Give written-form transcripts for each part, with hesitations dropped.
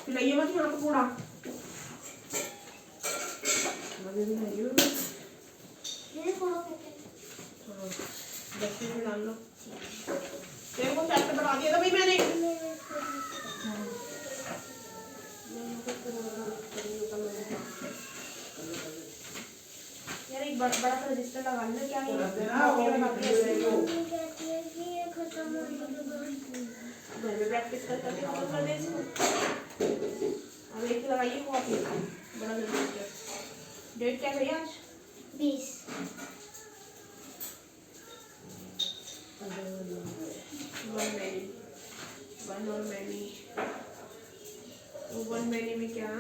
पिलाइए मत यहाँ पे कूड़ा मजे भी नहीं हो डस्टबिन में डाल लो। तेरे को चैप्टर बता दिया था भाई मैंने। यार एक बड़ा सा रजिस्टर लगा लेना। क्या है घर में प्रैक्टिस करके खत्म कर दे इसको। अब एक लगाइए कॉपी बड़ा रजिस्टर। डेट क्या है आज? 20। वन और मैनी तो वन मैनी में क्या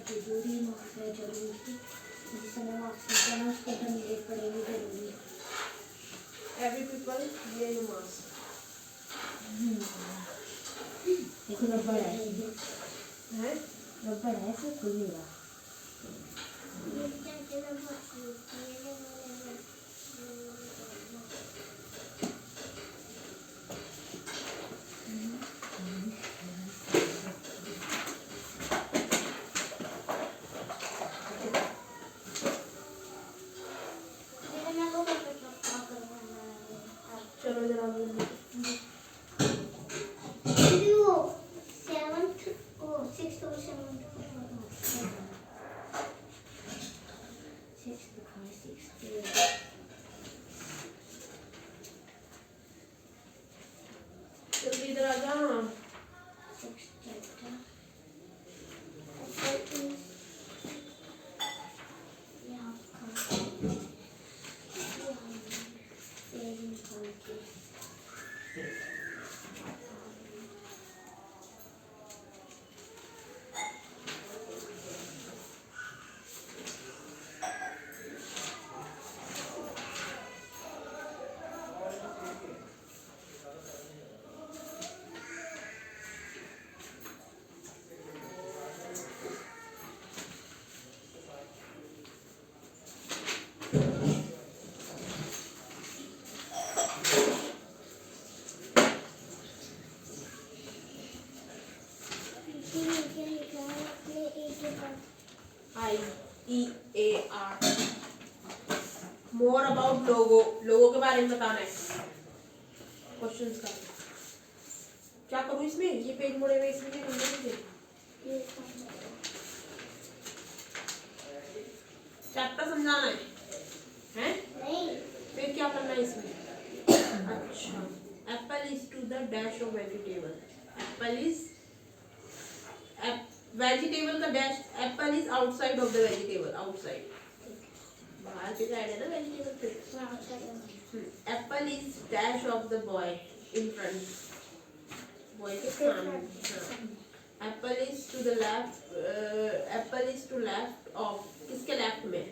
जरूरी मार्क्स है जरूरी जिस समय मार्क्स होता है उसको तो नीड पड़ेगी जरूरी। एवरी पीपल ये मार्क्स एक रबड़ है रबड़ है ऐसे खुल नहीं रहा। चलो जरा जल्दी इधर आ जा। IEAR मोर अबाउट लोगो। लोगो के बारे में बताना है क्वेश्चंस का। क्या करूँ इसमें? ये पेज मोड़े हुए इसमें क्या करना है? चैप्टर समझाना है हैं? नहीं फिर क्या करना है इसमें? अच्छा apple is to the dash of vegetable. Apple is vegetable का dash. Apple is outside of the vegetable. Outside बाहर की साइड है ना वेजिटेबल पे। Apple is dash of the boy in front. Boy के सामने। Apple is to the left. Apple is to left of. किसके left में?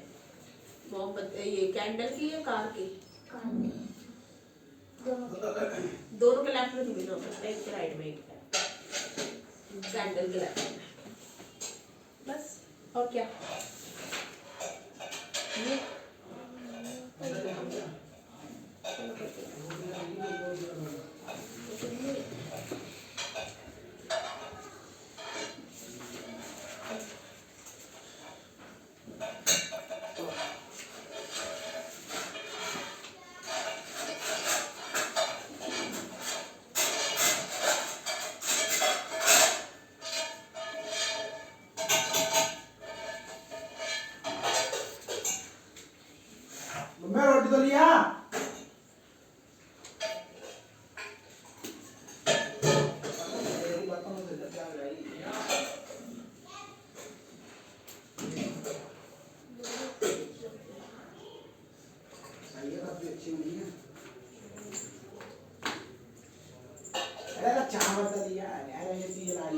मोमबत्ती ये कैंडल की या कार की? दोनों के लेफ्ट में थोड़ी ना हो सकता है। एक के राइट में एक कैंडल के लेफ्ट में। बस और क्या? ये अच्छी नहीं है। अरे तो चावल तो दिया अरे ये चीज लाई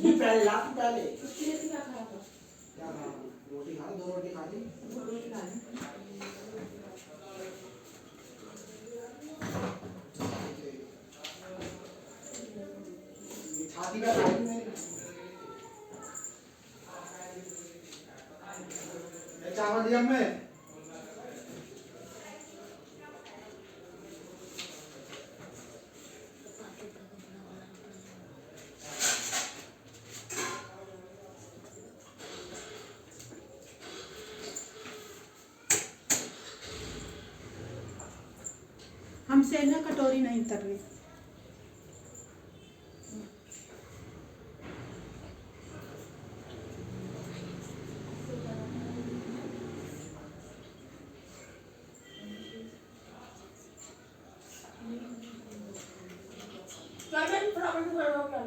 ये पहले ला तू पहले उसके लिए क्या खाया था? क्या खा रोटी खा 2 रोटी खा ली रोटी खा ली। ये छाती का खाई मेरी ये चावल दिया मैं हमसे ना कटोरी नहीं तर रही। क्या मैं फटाफट से करवा क्या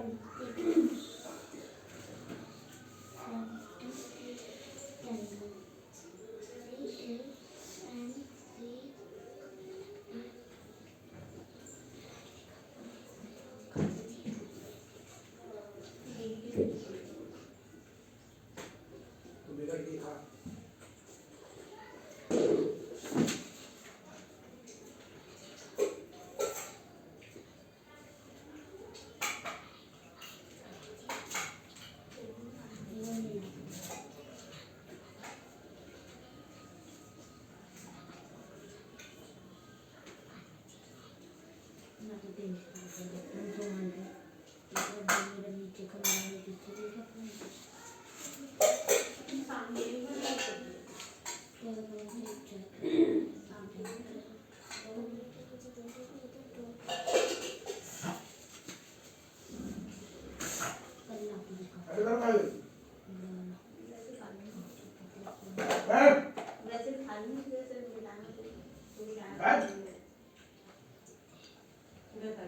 तू बेटा ये खा अरे कर खा ले वैसे खाली नहीं जैसे मिलाना तो बैठ इधर कर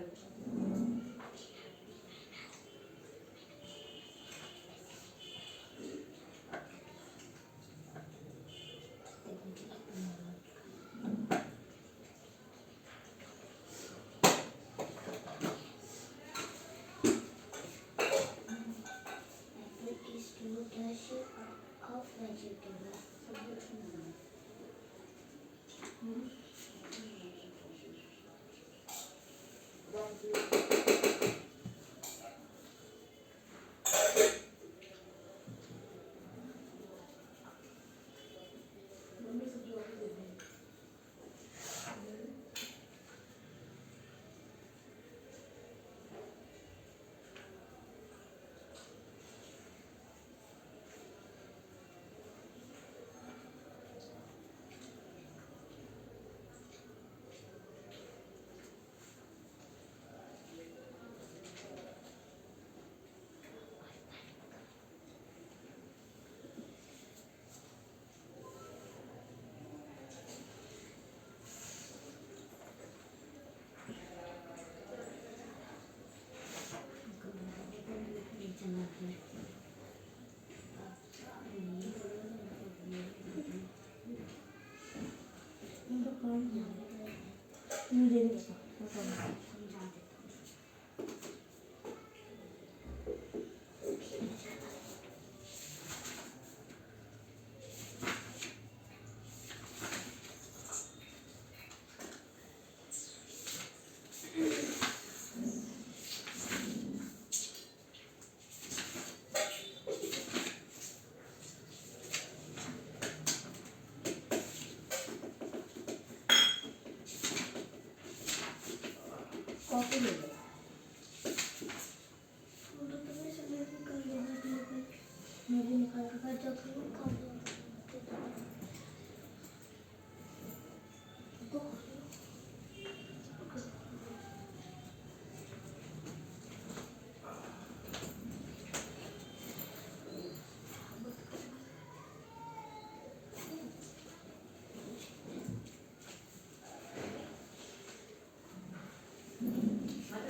मुझे नहीं पता कॉफी ले लो मुझे निकाल के कर मत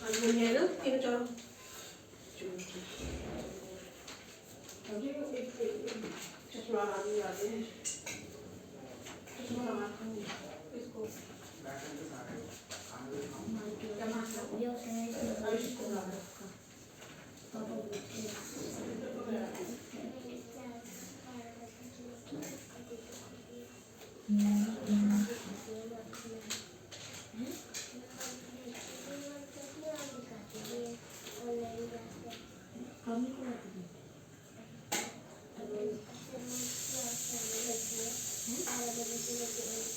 ये ना तीन चार चश्मा लगाने जाते हैं चश्मा लगाते हैं इसको ये उसने इसको ला रखा पापा कमी को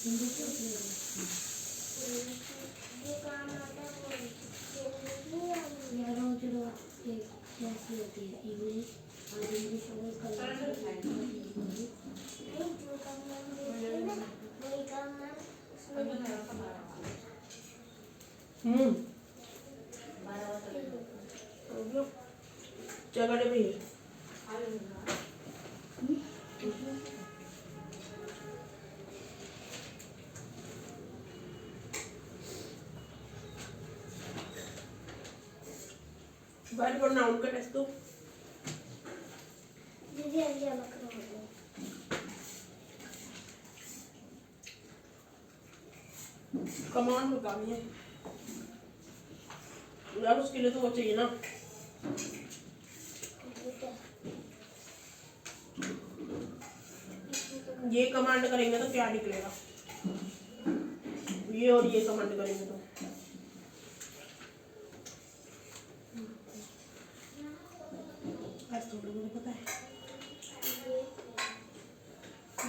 हिंदी से यार रोज रोज एक कैसी होती है इंग्लिश और इंग्लिश रोज जगह भी बाहर पर नाउन का टेस्ट दो दीदी अभी अलग करो कमांड में काम है यार उसके लिए तो वो चाहिए ना ये कमांड करेंगे तो क्या निकलेगा ये और ये कमांड करेंगे तो ऐसा लोगों को पता है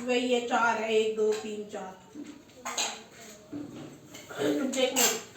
वही है चार है 1 2 3 4 देख लो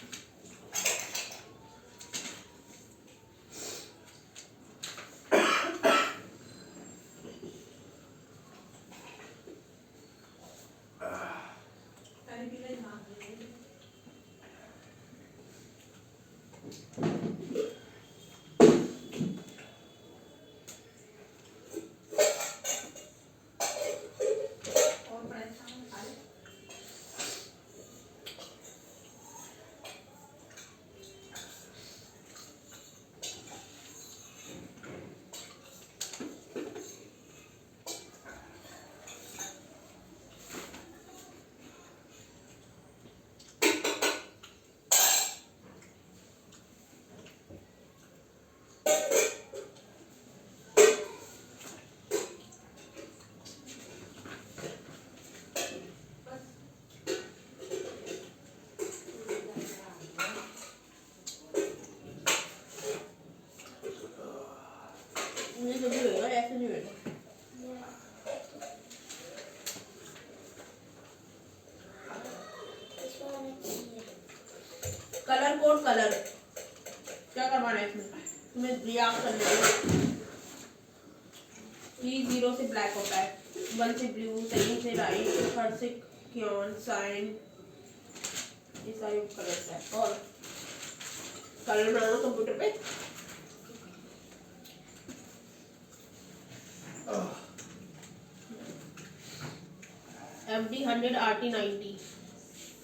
ये जब भी होगा ऐसे नहीं होगा कलर कोड कलर क्या करवाना है इसमें तुम्हें याद कर लेना 0 से ब्लैक होता है 1 से ब्लू सेकंड से राइट थर्ड से क्योन साइन ये सारे कलर्स है और कलर बनाना कंप्यूटर पे MD 100 RT 90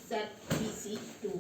set PC 2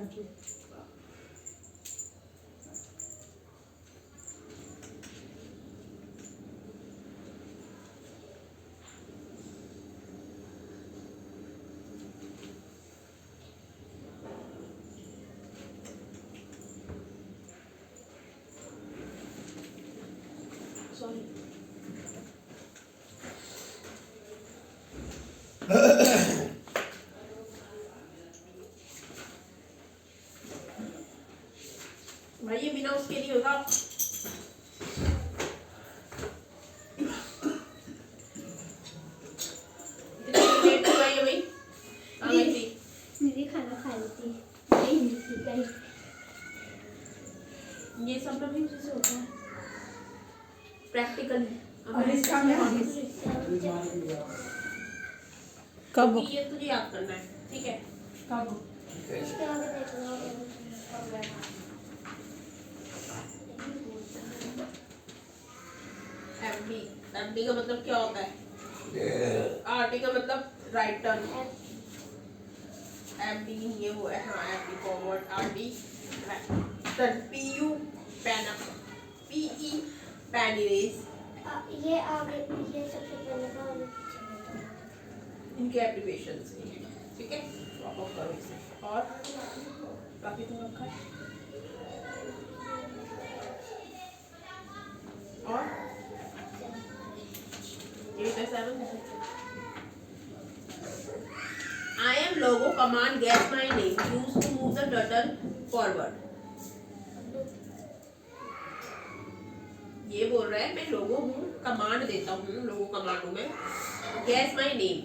Raju. Sorry. भाई ये बिना उसके नहीं होगा। इतनी लेट हो गई है भाई। आ गई थी। दीदी खाना खा लेती नहीं मिलती कहीं। ये सब में भी उसी से होता है प्रैक्टिकल। और इसका मैं कब ये तुझे याद करना है, ठीक है? कब उसके आगे देखना एमडी। एमडी का मतलब क्या होता है? आरटी का मतलब राइट टर्न। एमडी ये वो है, हाँ MD forward, RT turn, PU pen up, PE pen erase. ये आगे ये सबसे पहले का और इनके एप्लीकेशन से, ठीक है? वापस करो इसे। और बाकी तो रखा है। और 8 है 7। I am logo command guess my name used to move the turtle forward. ये बोल रहा है मैं लोगो हूँ, कमांड देता हूँ, लोगो कमांड हूँ मैं। Guess my name.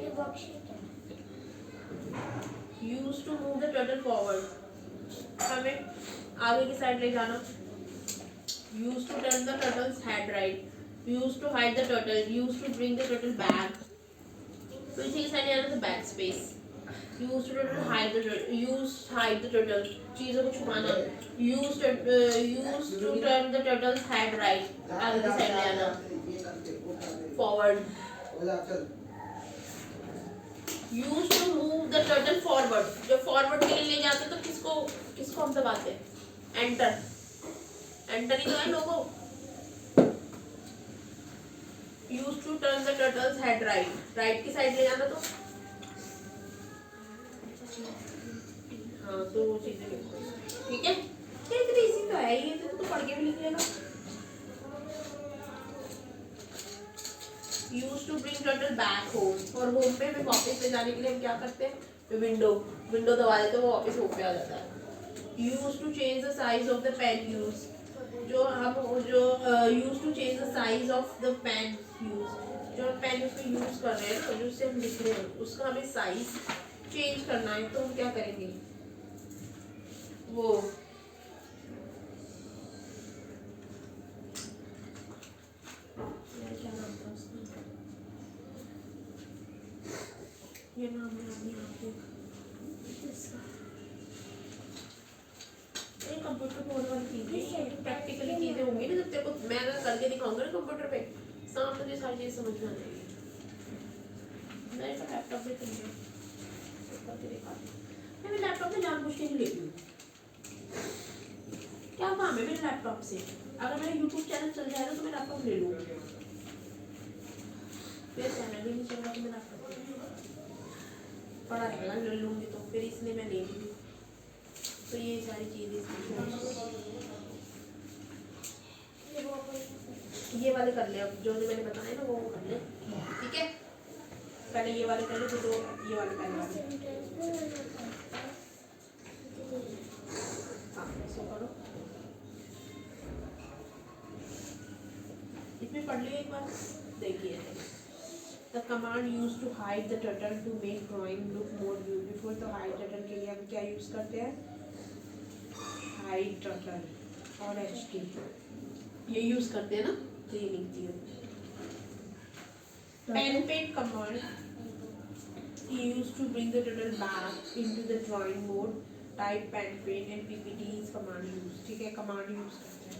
ये वर्कशीट है। Used to move the turtle forward. हमें आगे की साइड ले जाना। Used to turn the turtle's head right. Used to hide the turtle. Used to bring the turtle back. पीछे की साइड ले जाना तो back space. Used to hide the turtle. Used hide the turtle. चीजों को छुपाना। Used to turn the turtle's head right. आगे की साइड ले जाना। Forward. Used to move the turtle forward. जब forward के लिए ले जाते तो किसको हम दबाते हैं? Enter. Enter ही तो है लोगो। Used to turn the turtle's head right. Right की साइड ले जाना तो हाँ, तो वो चीजें लिखो, ठीक है? ये इतनी इजी तो है, ये तो पढ़ के भी लिख लेगा। Used to bring turtle back home. और होम पे हमें वापस ले जाने के लिए हम क्या करते हैं? विंडो दबा देते हैं, वो वापस होम पे आ जाता है। Used to change the size of the pen used. Used to change the size of the pen used. जो हम पेन उसको यूज कर रहे हैं ना, जो उससे हम लिख रहे हैं, उसका हमें साइज चेंज करना है, तो हम क्या करेंगे? वो क्या नाम था उसका? ये नाम है अभी आपको कंप्यूटर कोड वाली चीजें, प्रैक्टिकली चीजें होंगी ना, जब तेरे को मैं अगर करके दिखाऊंगा ना कंप्यूटर पे, सामने तुझे सारी चीजें समझ में आ जाएगी। मेरे पास लैपटॉप भी चाहिए, करके दिखाती हूँ। मैं लैपटॉप में जानबूझ के नहीं लेती हूँ। क्या काम है मेरे लैपटॉप से? अगर मेरा यूट्यूब चैनल चल जाएगा तो मैं लैपटॉप ले लूँ। फिर चैनल भी नहीं चल रहा तो मैं लैपटॉप पड़ा रहेगा, ले लूँगी तो फिर इसलिए मैं ले लूँगी। तो ये सारी चीज़ें ये वाले कर ले, अब जो मैंने बताया ना वो कर ले, ठीक है? पहले ये वाले कर ले, तो ये वाले पहले वाले ऐसे करो। इसमें पढ़ लिया एक बार, देखिए। The command used to hide the turtle to make drawing look more beautiful. तो hide turtle के लिए हम क्या यूज करते हैं? hide turtle और HT ये यूज करते हैं ना, तो ये लिखती है। pen paint command used to bring the turtle back into the drawing mode. Type pen paint and PPT is command use, ठीक है? command यूज करते हैं।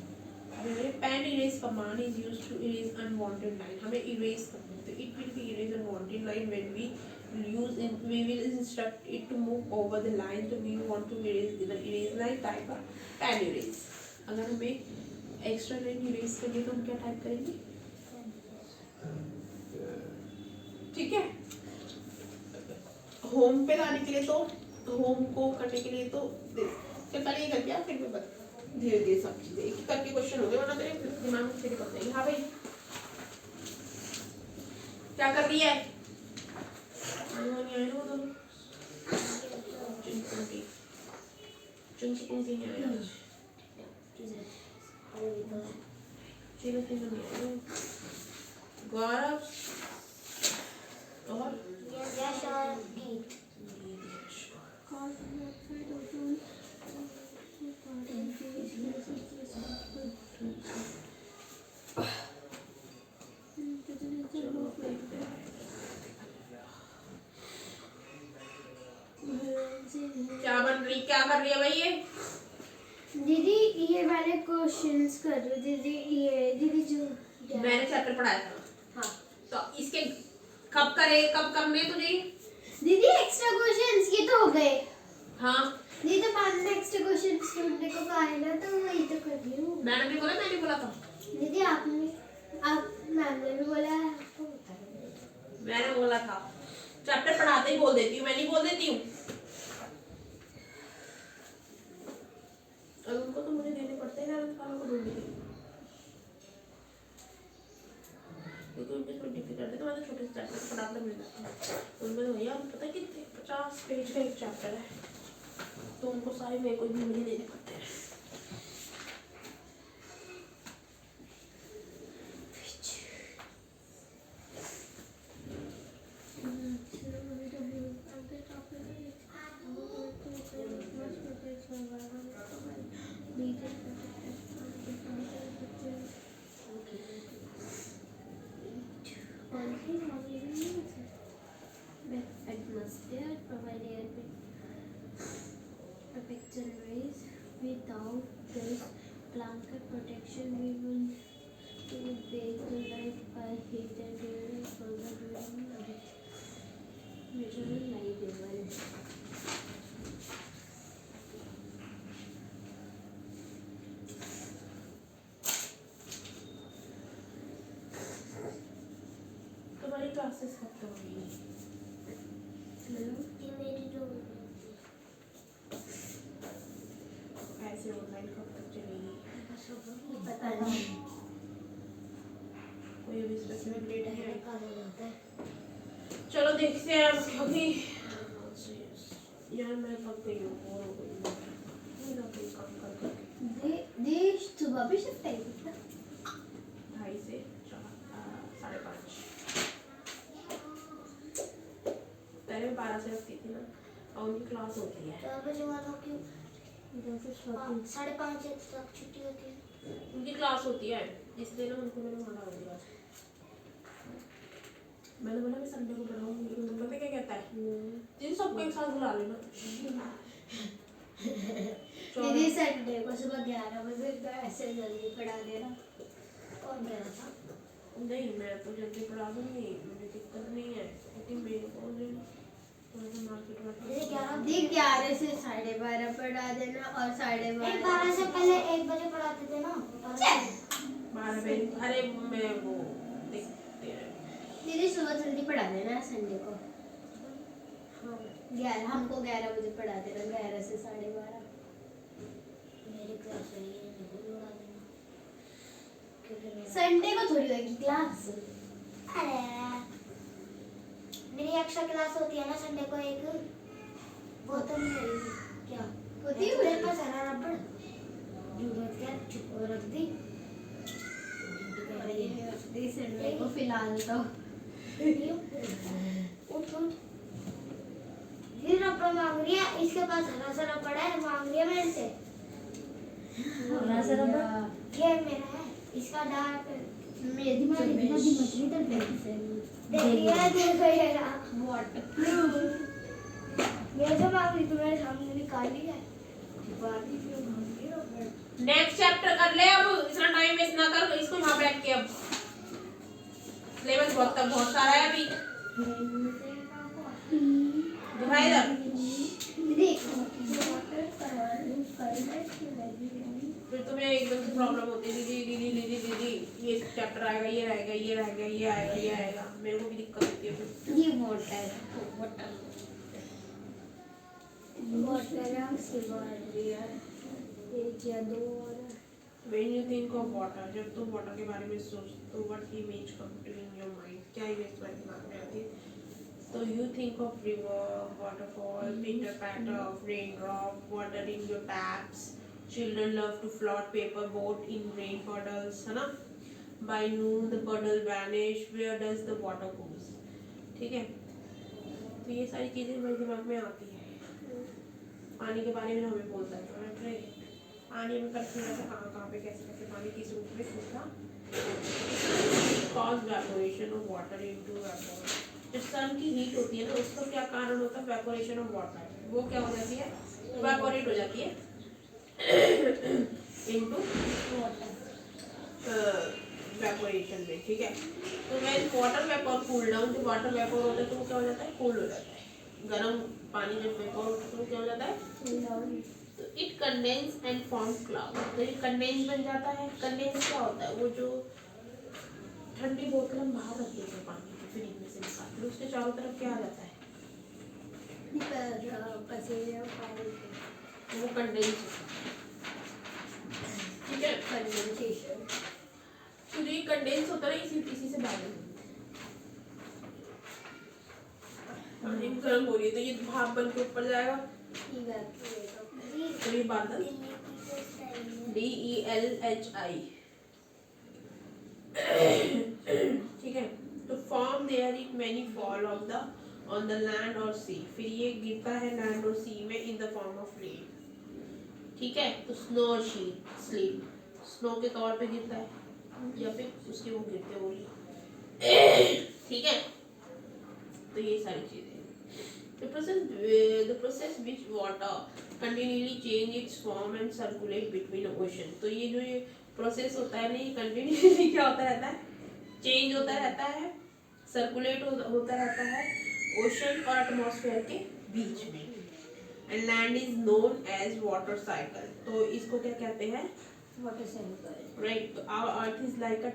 Pen erase command is used to erase unwanted line. हमें erase करना है, तो it will be erase unwanted line when we we will instruct it to move over the line. So we want to erase the erase line, type a pen erase. अगर हमें extra line erase करनी है तो हम क्या type करेंगे? ठीक है, होम पे लाने के लिए तो होम को करने के लिए तो चल पहले ये करके आ, फिर मैं धीरे धीरे सब चीजें एक करके क्वेश्चन हो गए, वरना तेरे दिमाग में फिर पता है। हाँ भाई क्या कर रही है? नहीं आए ना वो दोनों चुनकी नहीं आया, चीज़ें नहीं आए। गौरव और यश और गीत। क्या कर रही है भाई ये? दीदी ये वाले क्वेश्चंस कर दो दीदी, ये दीदी जो मैंने चैप्टर पढ़ाया था। हाँ तो इसके कब करे, कब करने तुझे? दीदी एक्स्ट्रा क्वेश्चंस ये तो हो गए। हाँ दीदी तो बाद में एक्स्ट्रा क्वेश्चंस ढूंढने को कहा है ना, तो वही तो कर रही हूँ। मैडम ने बोला, मैंने बोला था। दीदी आप मैम ने भी बोला है, आपको बता रही हूँ। मैंने बोला था, चैप्टर पढ़ाते ही बोल देती हूँ, मैं नहीं बोल देती हूँ। और उनको तो मुझे देने पड़ते हैं ना, उनको को ढूंढ के, क्योंकि उनके थोड़ी डिफिकल्ट है, तो मैं तो छोटे से चैप्टर फटाफट मिल जाता है उनमें। तो भैया पता है कितने 50 पेज का एक चैप्टर है, तो उनको सारे मेरे को भी मुझे देने पड़ते हैं। Without this blanket protection, we will bake the light by heating during further during visual light level. तुम्हारी क्लासेस कब तक होगी? ये मेरी जो ऐसे ऑनलाइन कब तक चलेगी? पता नहीं, कोई अभी स्पेसिफिक डेट नहीं आई। कहाँ जाता है। चलो देखते हैं अब, क्योंकि यार मैं थक गई हूँ, बोर हो गई हूँ, मेरा कोई काम कर करके। दे सुबह भी शिफ्ट है कितना? 2:30 से 5:30। पहले मैं 12 से रखती थी ना, और उनकी क्लास होती है। 4 बजे वाला क्यों? 5:30 तक छुट्टी होती है। उनकी क्लास होती है, इसलिए ना उनको मैंने मना कर दिया। मैंने बोला मैं संडे को पढ़ाऊंगी, उन्होंने पता क्या कहता है, दीदी सबको एक साथ बुला लेना। दीदी संडे को सुबह 11 बजे ऐसे जल्दी पढ़ा देना। कौन कह रहा था? नहीं मैं तो जल्दी पढ़ा दूंगी, मुझे दिक्कत नहीं है, लेकिन मेरे को दी 11 से 12:30 पढ़ा देना, और 12:30 12 से पहले 1 बजे पढ़ाते थे ना। 12 बजे। अरे मैं वो देखते हैं। दीदी सुबह जल्दी पढ़ा देना संडे को। हाँ 11, हमको 11 बजे पढ़ा देना, 11 से 12:30। मेरी क्लास है ये नहीं बुला देना, क्योंकि संडे को थोड़ी होगी क्लास। अरे मेरी एक्स्ट्रा क्लास होती है ना संडे को एक, वो तो नहीं रहेगी क्या होती है मेरे पास सारा रबड़ जरूरत क्या चुप रख दी। संडे को फिलहाल तो उठ उठ ये रबड़ मांग रही है, इसके पास हरा सा रबड़ है, मांग रही है मेरे से हरा सा रबड़। ये मेरा है, इसका डार्क मेरी देखो ये वाटरप्रूफ। ये जो मांग रही तुम्हारे सामने निकाली है, छुपा दी फिर मांग रही रबड़। नेक्स्ट चैप्टर कर ले, अब इतना टाइम वेस्ट ना कर, इसको वहां बैठ के। अब सिलेबस बहुत सारा है अभी। दिखाई दे। फिर तुम्हें एकदम से प्रॉब्लम होती है, दीदी दीदी दीदी दीदी ये चैप्टर आएगा, ये रहेगा, ये रहेगा, ये आएगा, ये आएगा। मेरे को भी दिक्कत होती है फिर। ये वाटर एक या दो और When you think of water, जब तुम वाटर के बारे में सोचते हो, what image come to in your mind? क्या इमेज तुम्हारे दिमाग में आती है? So you think of river, waterfall, pitter patter of raindrop, water in your taps. Children love to float paper boat in rain puddles, है ना? By noon the puddle vanish. Where does the water goes? ठीक है? तो ये सारी चीजें मेरे दिमाग में आती है। पानी के बारे में हमें बोलता है पानी में कंफ्यूज है कहाँ पे कैसे पानी किस रूप में होता cause evaporation of water into vapour. जब सन की हीट होती है ना उसका क्या कारण होता है? वेपोरेशन ऑफ वाटर, वो क्या हो जाती है? वेपोरेट हो जाती है इनटू वेपोरेशन में। ठीक है, तो when water vapour cool down, जब वाटर वेपोर होता है तो वो क्या हो जाता है? कूल हो जाता है। गर्म पानी जब वेपोर होता है तो क्या हो जाता है? तो it condense and form cloud. तो ये कंडेंस बन जाता है। कंडेंस क्या होता है? वो जो ठंडी बोतल हम बाहर रख देते हैं पानी की फ्रिज में से निकाल, फिर उसके चारों तरफ क्या आ जाता है? वो कंडेंस। ठीक है, कंडेंसेशन। तो जो ये कंडेंस होता है इसी से बैलेंस पानी गर्म हो रही है तो ये भाप बन के ऊपर जाएगा। तो ये बादल DELHI। ठीक है, तो form there it many fall of the on the land और सी। फिर ये गिरता है लैंड और सी में in the form of rain. ठीक है, तो स्नो और स्लीप स्नो के तौर पे गिरता है या फिर उसके वो गिरते हो रही। ठीक है, तो ये सारी चीजें the process which water continually change its form and circulate between ocean। तो ये जो ये प्रोसेस होता है ना ये कंटिन्यूसली क्या होता रहता है? चेंज होता रहता है, सर्कुलेट होता रहता है ओशन और एटमॉस्फेयर के बीच में। And land is known as water cycle. तो इसको क्या कहते हैं? Water cycle. राइट। तो our earth is like a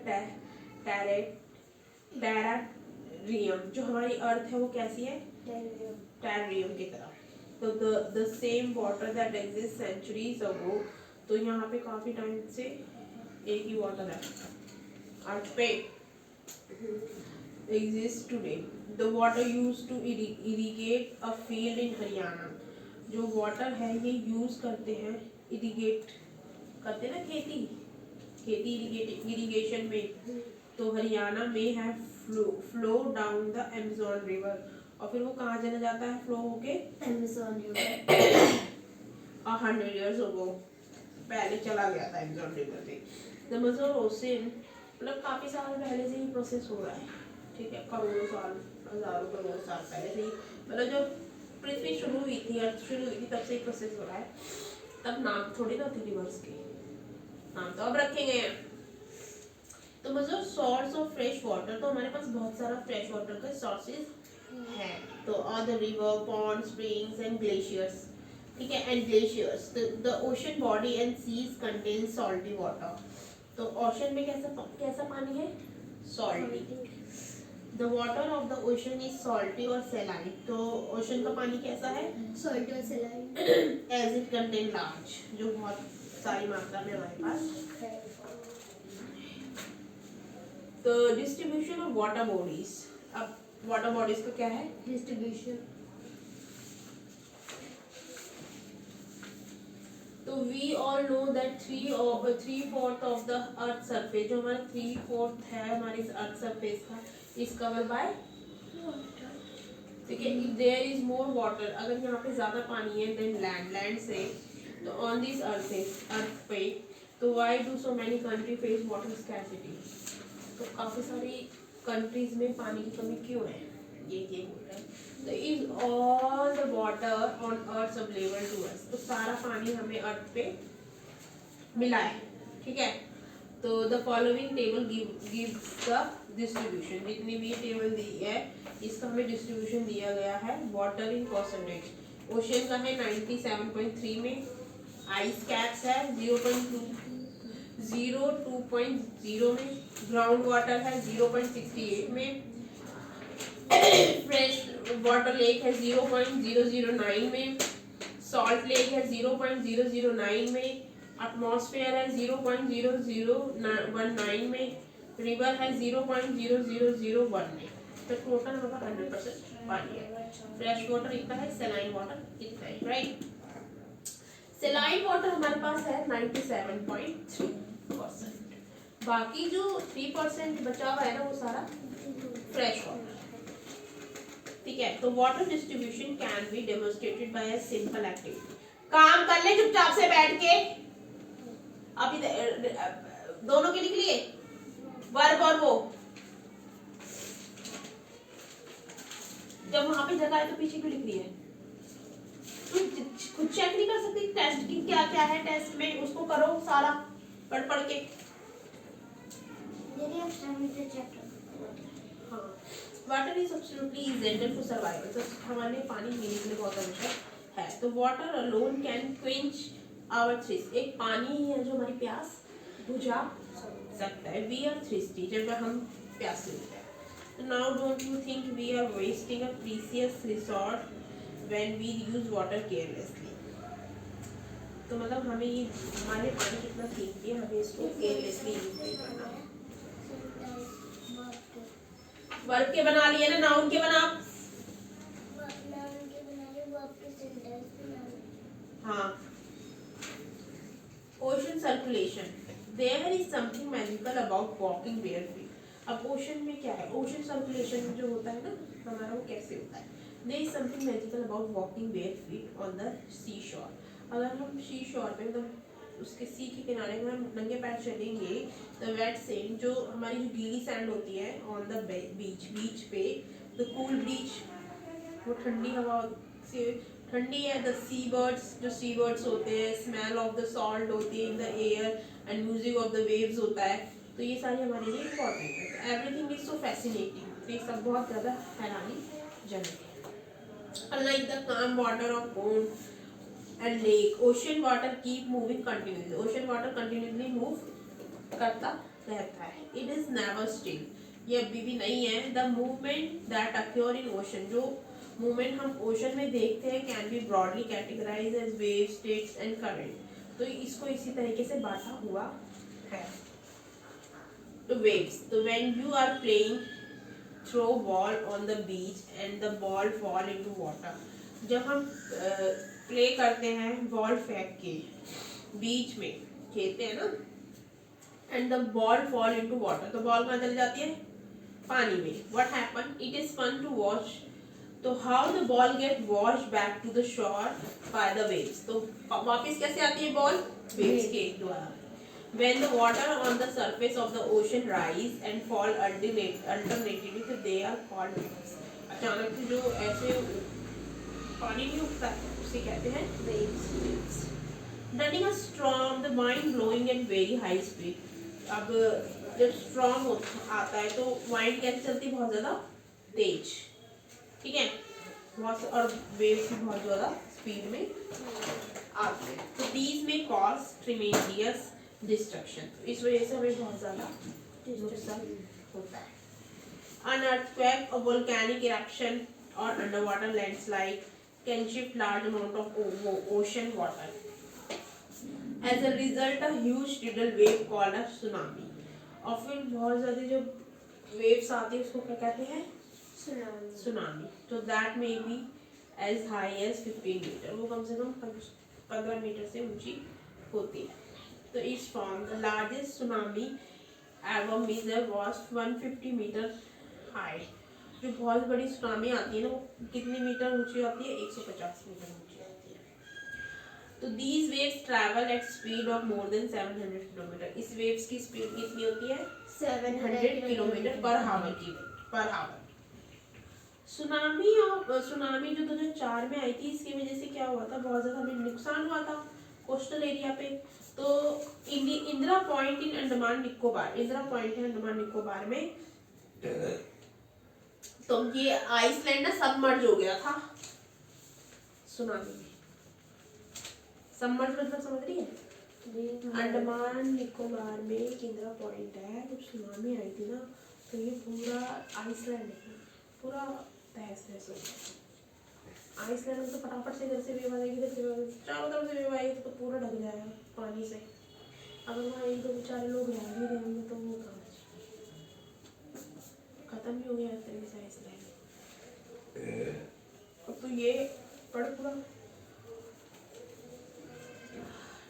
terrarium. जो हमारी अर्थ है वो कैसी है? टेरियम की तरह। तो the same water that exists centuries ago। तो यहाँ पे काफी टाइम से एक ही वाटर है अर्थ पे exists today। The water used to irrigate a field in Haryana. जो वाटर है ये यूज करते हैं, इरिगेट करते हैं ना, खेती इरिगेशन में। तो हरियाणा में है flow down the Amazon river. और फिर वो कहाँ चला जाता है? फ्लो होके अमेज़न रिवर 100 years ago पहले चला गया था अमेज़न रिवर से। द अमेज़न ओशन मतलब काफी साल पहले से ही प्रोसेस हो रहा है। ठीक है, करोड़ों साल, हजारों करोड़ साल पहले से ही, मतलब जब पृथ्वी शुरू हुई थी, अर्थ शुरू हुई थी, तब से ही प्रोसेस हो रहा है। तब नाम थोड़ी ना थे रिवर्स के, नाम तो अब रखे गए हैं। तो मतलब सोर्स ऑफ फ्रेश वाटर, तो हमारे पास बहुत सारा फ्रेश वाटर का सोर्सेज है। तो all the river, pond, springs and glaciers. ठीक है, and glaciers. The ocean body and seas contain salty water. तो ओशन में कैसा पानी है? Salty. The water of the ocean is salty और सेलाइन। तो ओशन का पानी कैसा है? सॉल्ट और saline. As it contain large, जो बहुत सारी मात्रा में हमारे पास। तो डिस्ट्रीब्यूशन ऑफ वाटर बॉडीज। अब वाटर बॉडीज का क्या है? डिस्ट्रीब्यूशन। तो we all know that 3/4 of the earth surface, जो हमारा 3/4 है हमारी अर्थ सरफेस का, इज कवर बाय वाटर। ठीक है, if there is more water, अगर यहाँ पे ज्यादा पानी है देन लैंड से, तो ऑन दिस अर्थ पे, तो why do so many country face water scarcity. तो काफी सारी कंट्रीज में पानी की कमी क्यों है? ये बोल रहे हैं। तो is all the water on earth available to us. तो सारा पानी हमें अर्थ पे मिला है। ठीक है, तो the following table gives the distribution, जितनी भी टेबल दी है इसका हमें डिस्ट्रीब्यूशन दिया गया है वाटर इन परसेंटेज। ओशन का है 97.3 में, आइस कैप्स है 0.2 में, ग्राउंड वाटर है 0.68 में, फ्रेश वाटर लेक है 0.009 में, सॉल्ट लेक है 0.009 में, एटमॉस्फेयर है 0.0019 में, रिवर है 0.0001 में। तो टोटल हमारा 100% पानी है। फ्रेश वाटर इतना है, सलाइन वाटर इतना है, राइट। सलाइन वाटर हमारे पास है 97.3%। बाकी जो 3% बचा हुआ है ना वो सारा फ्रेश वाटर। ठीक है, तो water distribution can be demonstrated by a simple activity. काम कर ले चुपचाप से बैठ के। अभी दोनों के लिख लिए वर्ब और वो। जब वहां पे जगह है तो पीछे क्यों लिख रही है? तुम खुद चेक नहीं कर सकती टेस्ट की क्या क्या है टेस्ट में? उसको करो सारा पढ़ पढ़ के। दीदी अब सेमीटर चैप्टर। हाँ, water is absolutely essential for survival. तो हमारे लिए पानी पीने के लिए बहुत आवश्यक है। तो water alone can quench our thrust. एक पानी ही है जो हमारी प्यास बुझा सकता है। वी आर थ्रस्टी, जब हम प्यासे होते हैं। Now don't you think we are wasting a precious resource when we use water carelessly? तो मतलब हमें ये हमारे पानी कितना कीमती है, हमें इसको केयरलेसली यूज नहीं करना है। वर्ब के बना लिए ना, नाउन के बना। हाँ, ocean circulation. There is something magical about walking barefoot. अब ओशन में क्या है? ओशन सर्कुलेशन जो होता है ना हमारा, वो कैसे होता है? There is something magical about walking barefoot on the seashore. अगर हम सी शोर पे मतलब उसके सी के किनारे में हम नंगे पैर चलेंगे तो वेट सैंड जो हमारी जो गीली सैंड होती है ऑन द बीच पे, द कूल ब्रीज, वो ठंडी हवा से ठंडी है। द सी बर्ड्स, जो सी बर्ड्स होते हैं, स्मेल ऑफ द सॉल्ट होती है in the air and music of the waves होता है। तो ये सारी हमारे लिए इम्पोर्टेंट है। Everything is so fascinating. तो ये सब बहुत ज़्यादा हैरानीजनक है। अनलाइक द काम water of pond and lake, ocean water keep moving continuously. Ocean water continuously move करता रहता है। इट इज नेवर स्टिल, ये अभी भी नहीं है। The movement that occur in ocean, जो मूवमेंट हम ओशन में देखते हैं, can be broadly categorize as wave, states and current. तो इसको इसी तरीके से बांटा हुआ है। तो वेव्स, तो when you are playing throw ball on the beach and the ball fall into water. जब हम प्ले करते हैं बॉल फेंक के, बीच में खेलते हैं ना, and the ball fall into water, तो बॉल कहाँ चली जाती है? पानी में। What happen? It is fun to watch. तो how the ball get wash back to the shore by the waves. तो वापस कैसे आती है बॉल? वेव्स के द्वारा। When the water on the surface of the ocean rise and fall alternately, so they are called waves. अचानक से जो ऐसे पानी नहीं उठता है उसे कहते हैं waves. Running a storm, the wind blowing at very high speed. अब जब storm आता है तो wind कैसे चलती है? बहुत ज़्यादा तेज, ठीक है, बहुत, और waves भी बहुत ज़्यादा स्पीड में आते हैं। तो these may cause tremendous destruction, इस वजह से हमें बहुत ज़्यादा नुकसान होता है। An earthquake, a volcanic eruption or underwater landslide can shift large amount of ocean water. As a result, a huge tidal wave called a tsunami. और फिर बहुत ज़्यादा जो waves आती है उसको क्या कहते हैं? Tsunami. So that may be as high as 15 metre, वो कम से कम 15 मीटर से ऊंची होती है। तो इस form the largest tsunami ever measure was 150 metre high. जो बहुत बड़ी सुनामी आती है ना वो कितनी मीटर ऊंची आती है? 150 मीटर ऊंची आती है। तो these waves travel at speed of more than 700 kilometre. इस वेव्स की स्पीड कितनी होती है? 700 किलोमीटर पर हावर। सुनामी जो 2004 में आई थी, इसकी वजह से क्या हुआ था? बहुत ज़्यादा हमें नुकसान हुआ था कोस्टल एरिया पे। तो Indira point in Andaman Nicobar, Indira point है अंडमान निकोबार में, तो ये आइसलैंड ना सबमर्ज हो गया था सुनामी में। सबमर्ज मतलब समझ रही है? अंडमान निकोबार में एक इंदिरा पॉइंट है, जब सुनामी आई थी ना तो ये पूरा आइसलैंड है पूरा तहस नहस हो गया। आइसलैंड में तो फटाफट से इधर से वेव आएगी, इधर से वेव आएगी, चारों तरफ से वेव आएगी तो पूरा ढक जाएगा पानी से। अगर वहाँ एक दो बेचारे लोग रह भी रहेंगे तो वो कहाँ खत्म ही हो गया तरीके से आइसलैंड। अब तो ये पड़ पूरा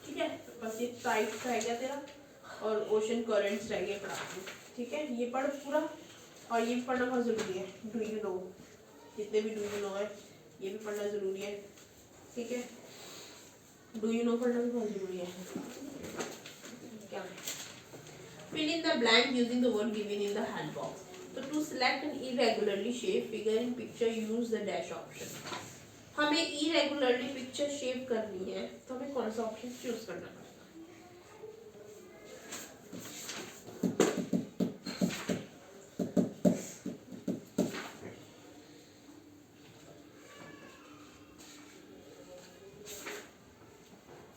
ठीक है, बस ये टाइड्स रह गया तेरा और ओशन करेंट्स रह गए पढ़ाने। ठीक है, ये पढ़ पूरा और ये भी पढ़ना बहुत ज़रूरी है। डू यू नो, जितने भी डू यू नो है ये भी पढ़ना ज़रूरी है। ठीक है, डू यू नो पढ़ना भी बहुत ज़रूरी है। क्या fill in the blank using the word given in the hand box. तो to select an irregularly shape figure in picture use the dash option. हमें इरेगुलरली पिक्चर शेप करनी है तो हमें कौन सा ऑप्शन चूज करना पड़ेगा?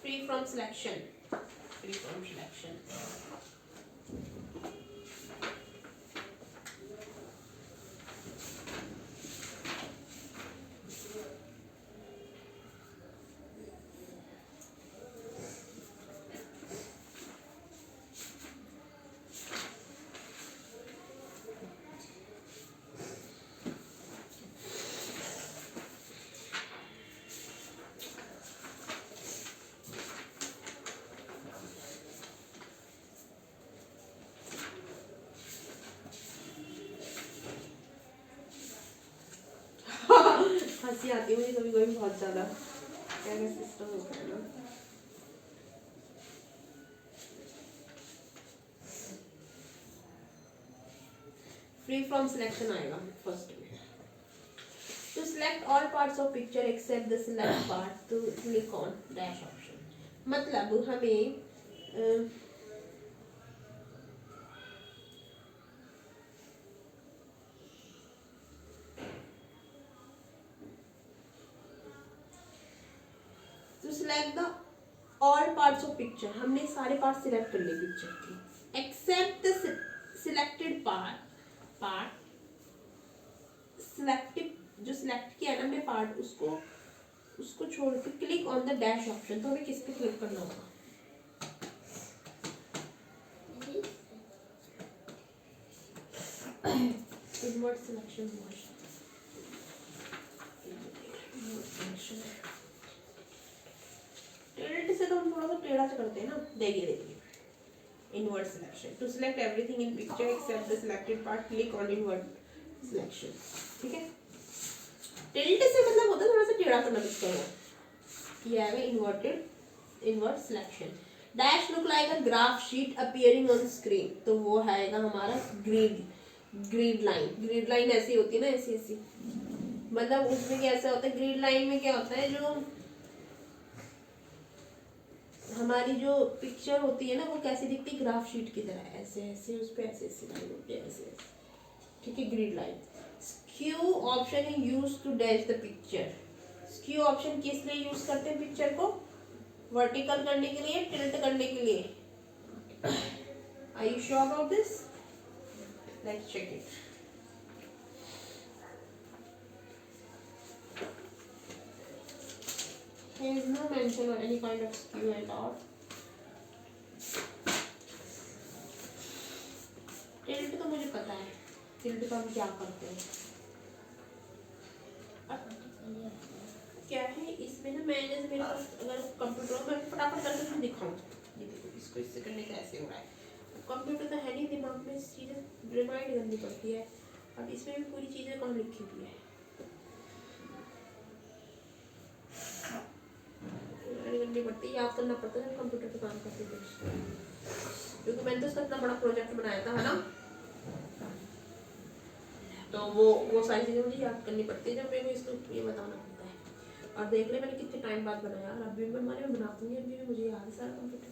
Free from selection, free from selection. हंसी आती है मुझे कभी कभी बहुत ज़्यादा, क्या सिस्टम होता है ना। फ्री फ्रॉम सिलेक्शन आएगा फर्स्ट में। To select all parts of picture except the select part to click on dash option. मतलब हमें to select the all parts of picture, हमने सारे पार्ट सिलेक्ट कर लिए पिक्चर के, except the selected part selective जो select किया ना हमने पार्ट उसको छोड़ के click on the dash option. तो हमें किस पे क्लिक करना होगा? इनवर्ट सिलेक्शन टिल्ट से तो हम थोड़ा सा टेढ़ा से करते हैं ना। देखिए invert selection. To select everything in picture except the selected part click on invert selection. ठीक है, टिल्ट से मतलब होता है थोड़ा सा टेढ़ा करना पिक्चर को। ये आएगा invert selection. Dash look like a graph sheet appearing on screen, तो वो आएगा हमारा ग्रिड लाइन। ग्रिड लाइन ऐसी होती है ना, ऐसी मतलब उसमें कैसा होता है, ग्रिड लाइन में क्या होता है, जो हमारी जो पिक्चर होती है ना वो कैसी दिखती है, ग्राफ शीट की तरह, ऐसे ऐसे उस पर ऐसे ऐसे लाइन होती है, ऐसे ऐसे। ठीक है, grid line. Skew option is use to dash the picture. Skew option किस लिए यूज करते हैं पिक्चर को? वर्टिकल करने के लिए, टिल्ट करने के लिए। Are you sure about this? Let's check it. There is no mention of any kind of skew at all. Tilt तो मुझे पता है, टिल्ट का हम क्या करते हैं। क्या है इसमें ना, मैं जैसे मेरे पास अगर कंप्यूटर हो मैं फटाफट करके तुम्हें दिखाऊँ, ये देखो इसको इससे करने का ऐसे हो रहा है। कंप्यूटर तो है नहीं, दिमाग में चीज़ें रिमाइंड करनी पड़ती है। अब इसमें भी पूरी चीज़ें कहाँ लिखी हुई है करनी पड़ती है, याद करना पड़ता है कंप्यूटर पे काम करते थे, क्योंकि मैंने तो इसका इतना बड़ा प्रोजेक्ट बनाया था, है ना। तो वो सारी चीज़ें मुझे याद करनी पड़ती है जब मेरे को इसको ये बताना पड़ता है। और देख ले मैंने कितने टाइम बाद बनाया, और अभी मैं हमारे में बना दूँगी, अभी भी मुझे याद है सारा कंप्यूटर।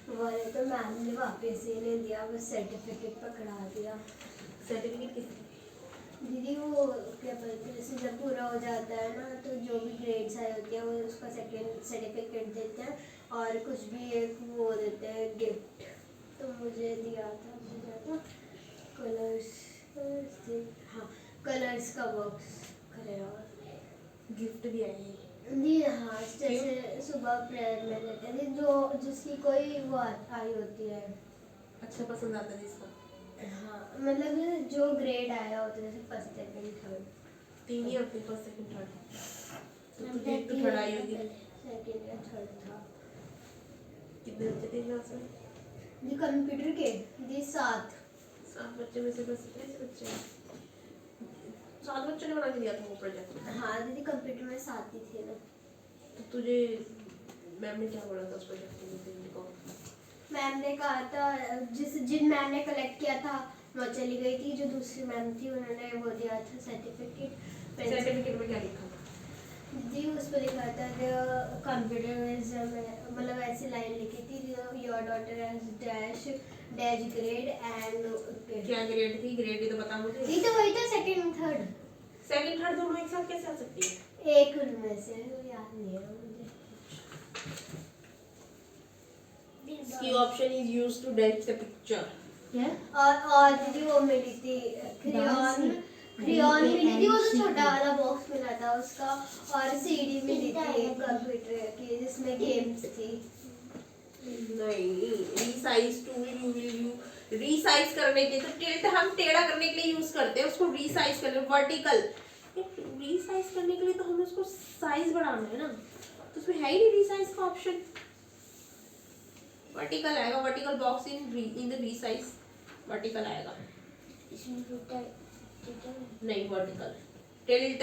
वाले तो मैम ने वापस ही नहीं दिया, बस सर्टिफिकेट पकड़ा दिया। सर्टिफिकेट किस? दीदी वो क्या बोलते हैं, जैसे जब पूरा हो जाता है ना तो जो भी ग्रेड्स आए होते हैं वो उसका सेकंड सर्टिफिकेट देते हैं और कुछ भी एक वो देते हैं गिफ्ट। तो मुझे दिया था कलर्स, हाँ कलर्स का बॉक्स करेगा गिफ्ट भी आई है। जी हाँ, जैसे सुबह प्रेयर में देते हैं जो जिसकी कोई वो आई होती है। अच्छा पसंद आता है जिसका। हाँ मतलब जो ग्रेड आया होता है, जैसे फर्स्ट सेकंड थर्ड। 3 ही होते फर्स्ट सेकंड थर्ड। तो तुझे तो थर्ड आई होगी। सेकंड या थर्ड था। कितने बच्चे थे क्लास में? जी कंप्यूटर के जी 7 बच्चे में से बस इतने से बच्चे हैं। 7 बच्चों ने बना के दिया था वो प्रोजेक्ट। हाँ दीदी कंप्यूटर में 7 ही थे ना। तो तुझे मैम ने क्या बोला था उस प्रोजेक्ट के लिए को? मैम ने कहा था जिन मैम ने कलेक्ट किया था वो चली गई थी, जो दूसरी मैम थी उन्होंने वो दिया था सर्टिफिकेट। सर्टिफिकेट में क्या लिखा था? जी उस पर लिखा था कंप्यूटर में, मतलब ऐसी लाइन लिखी थी your daughter has dash dash grade and. क्या ग्रेड थी? ग्रेड ही तो बता मुझे। ये तो वही था सेकंड थर्ड। सेकंड थर्ड दोनों एक साथ कैसे आ सकती है? एक उनमें से याद नहीं है मुझे। इसकी option is used to dash the picture. और दीदी वो मिली थी क्रेयॉन मिली थी, वो तो छोटा वाला बॉक्स मिला था उसका। और सीडी मिली थी कंप्यूटर की जिसमें गेम्स थी। नहीं, resize tool you will you resize करने के तो टिल्ट हम टेढ़ा करने के लिए यूज करते हैं, उसको रीसाइज करने वर्टिकल रीसाइज करने के लिए तो हमें उसको साइज बढ़ाना है ना, तो उसमें है ही नहीं रीसाइज का ऑप्शन। वर्टिकल आएगा, vertical box in the resize vertical आएगा। इसमें नहीं वर्टिकल टिल्ट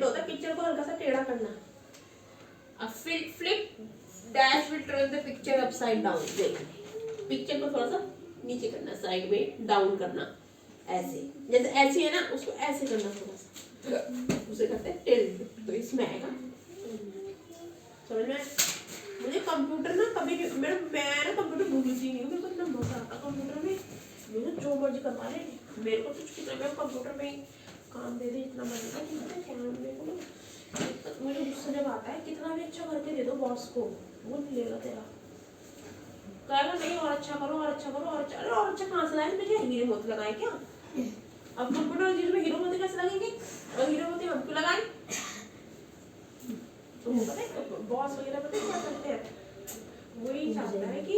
होता है पिक्चर को हल्का सा टेढ़ा करना। अब flip dash will turn the picture upside down. देख पिक्चर को थोड़ा सा नीचे करना, साइड में डाउन करना, ऐसे जैसे ऐसे है ना उसको ऐसे करना थोड़ा सा, उसे कहते हैं टिल्ट। तो इसमें आएगा समझ में। मुझे कंप्यूटर ना कभी मैं ना कंप्यूटर भूलती नहीं हूँ, मेरे को इतना मजा आता कंप्यूटर में, मुझे जो मर्जी करवा ले। मेरे को कुछ कितना मैं कंप्यूटर में काम दे दे इतना मजा आता है क्या मेरे को ना। मुझे गुस्सा जब आता है कितना भी अच्छा करके दे दो बॉस को, वो नहीं लेगा तेरा, कहेगा नहीं और अच्छा करो और अच्छा करो और अच्छा। अरे और अच्छा कहाँ से लाए? मुझे हीरो मोती लगाए क्या? अब कंप्यूटर चीज में हीरो मोती कैसे लगेंगे? और हीरो मोती हम क्यों लगाए? तो वो पता है बॉस वगैरह पता है क्या करते हैं, वही चाहता है कि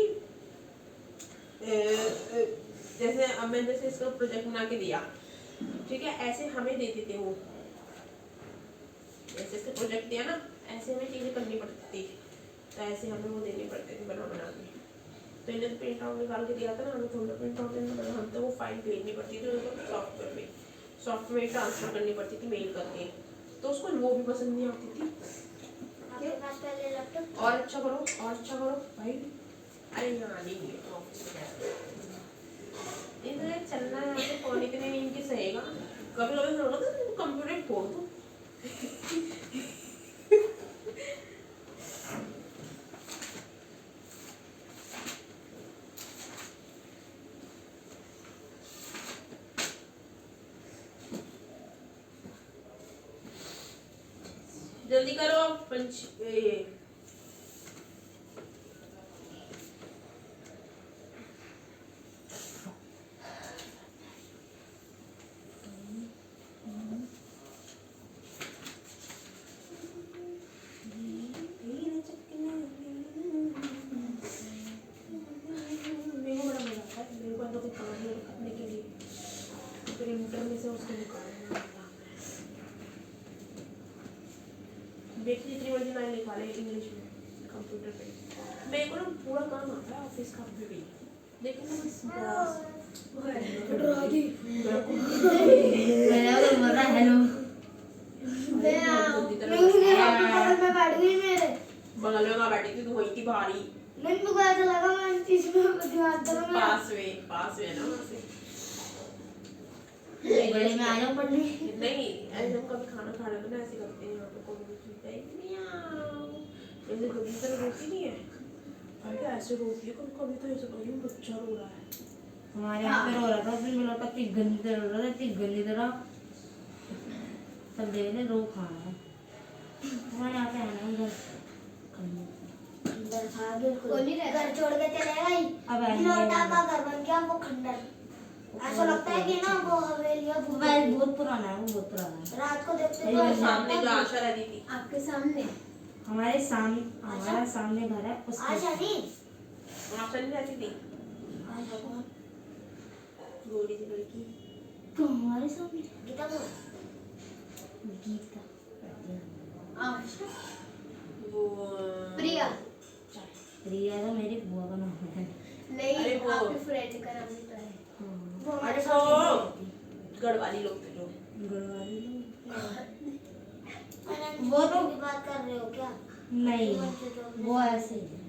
जैसे अब मैंने जैसे इसका प्रोजेक्ट बना के दिया, ठीक है, ऐसे हमें देते थे वो, जैसे इसका प्रोजेक्ट दिया ना ऐसे हमें चीजें करनी पड़ती थी, तो ऐसे हमें वो देने पड़ते थे बना के। तो इन्हें प्रिंट आउट निकाल के दिया था ना, हमें थोड़ा प्रिंट आउट देना पड़ा, हम तो वो फाइल भेजनी पड़ती थी उनको सॉफ्टवेयर में ट्रांसफर करनी पड़ती थी मेल करके, तो उसको वो भी पसंद नहीं आती थी। और अच्छा करो भाई। अरे यहाँ नहीं है ऑफिस में इधर चलना है, यहाँ से फोन इतने इनके सहेगा, कभी कभी होगा तो कंप्यूटर फोड़ दो। जल्दी करो प्रिंटर में से उसको निकालना देखिए जितनी बड़ी लाइन लिखा ले इंग्लिश में कंप्यूटर पे। मेरे को ना पूरा काम आता है ऑफिस का भी, लेकिन बगल में बैठी थी, तू वही थी भारी पास में ना वहाँ से। बड़े में आ जाओ पढ़ने। नहीं ऐसे हम कभी खाना खा रहे तो ना ऐसे करते हैं, यहाँ पे कोई जैसे कबूतर रोटी नहीं है अरे ऐसे रोती है कभी कभी, तो ऐसे कभी बच्चा रो रहा है। हमारे यहाँ पे रो रहा था, फिर मिला था इतनी गंदी तरह रो रहा था, इतनी गंदी तरह। तब देख ले रो खा रहा है। हमारे यहाँ पे आना उधर खंडर था बिल्कुल। कौन ही रहता? घर छोड़ के चलेगा ही। अब आएंगे। लौटा का घर बन गया वो खंडर। ऐसा लगता है कि ना वो हवेलियाँ मोबाइल बहुत पुराना है, वो बहुत पुराना है। रात को देखते अरे तो वो सामने जो आशा रहती थी, आपके सामने? हमारे सामने, हमारा सामने घर है उसके। आशा नहीं आशा नहीं रहती थी, आशा कौन? गोरी सी लड़की। तो हमारे सामने गीता को गीता आशा? वो प्रिया? प्रिया तो मेरी बुआ का नाम है। नहीं, अरे वो- आपके फ्रेंड का नाम भी तो है। वो अरे हमारे वो सामने गढ़वाली लोग थे जो। गढ़वाली लोग। अरे वो तो- की बात कर रहे हो क्या? नहीं, वो ऐसे ही है।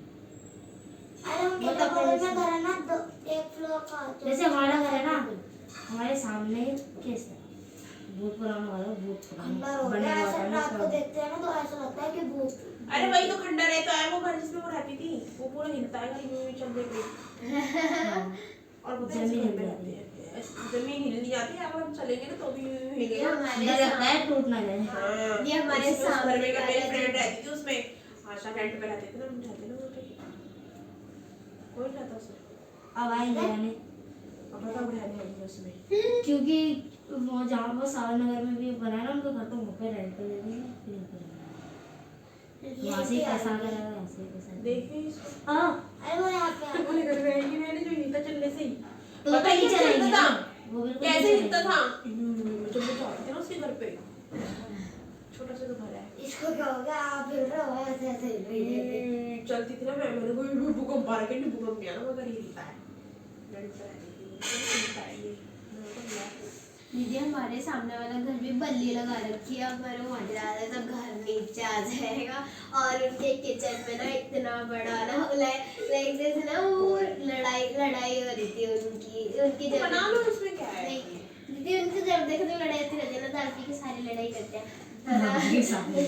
अरे उनके मतलब बगल में पहले घर है ना, दो एक फ्लोर का तो जैसे हमारा घर है ना, हमारे सामने कैसा बहुत पुराना घर है, बहुत खंडर हो पुराना बना गया। हुआ ऐसा था रात को ना। देखते हैं ना तो ऐसा लगता है कि भूत। अरे वही तो खंडर है, तो है वो घर जिसमें वो रहती थी, वो पूरा हिलता है, यूं यूं चलने पे। और वो जमीन जमीन हिल में जाती रहते हैं। जमीन हिल नहीं जाती, अगर हम चलेंगे ना तो भी यूं यूं ये हिलेगा। हमारे डर लगता है सामने- टूट ना जाए। हाँ, ये हमारे उसमें उस सामने घर में का मेरी है फ्रेंड जो- रहती थी, उसमें आशा रेंट पे रहते थे ना, हम रहते ना वहाँ पे। कौन रहता उसमें? अब आएंगे रहने, अब बताओ रहने आएंगे उसमें। क्योंकि वो जहाँ वो सावन नगर में भी बना है ना उनका घर, तो वहाँ पे रेंट पे दे देंगे, फिर यहाँ पे रहेंगे। यहाँ से ही पैसा आ जाएगा, यहाँ से ही पैसा आ जाएगा। देखिए इसको। हाँ, अरे वो यहाँ पे आ अपने घर में आएंगी मैंने जो हिलता चलने से ही। तो पता है नहीं कैसे चलेंगे हिलता ना, था? वो बिल्कुल कैसे नहीं हिलता चलेंगे। था? जब वो जाते थे ना उसके घर पे, छोटा सा तो घर है। इसको क्या हो गया? आप हिल रहे हो ऐसे ऐसे हिल रही है। चलती थी ना, मैंने कोई भूकंप आ रहा है, भूकंप नहीं आना, मगर हिलता है। रेंट पे रहती थी, हिलता है ये। मैं तो गया। दीदी हमारे सामने वाला घर भी बल्ली लगा रखी है, अगर वो हट जाता है तो घर नीचे आ जाएगा। और उनके किचन में ना इतना बड़ा ना लाइक जैसे ना वो लड़ाई हो रही थी उनकी तो जब बना लो, उसमें क्या है? नहीं दीदी, उनकी जब देखो तो लड़ाई होती रहती है ना, दादी की सारी लड़ाई करते हैं दादी सारी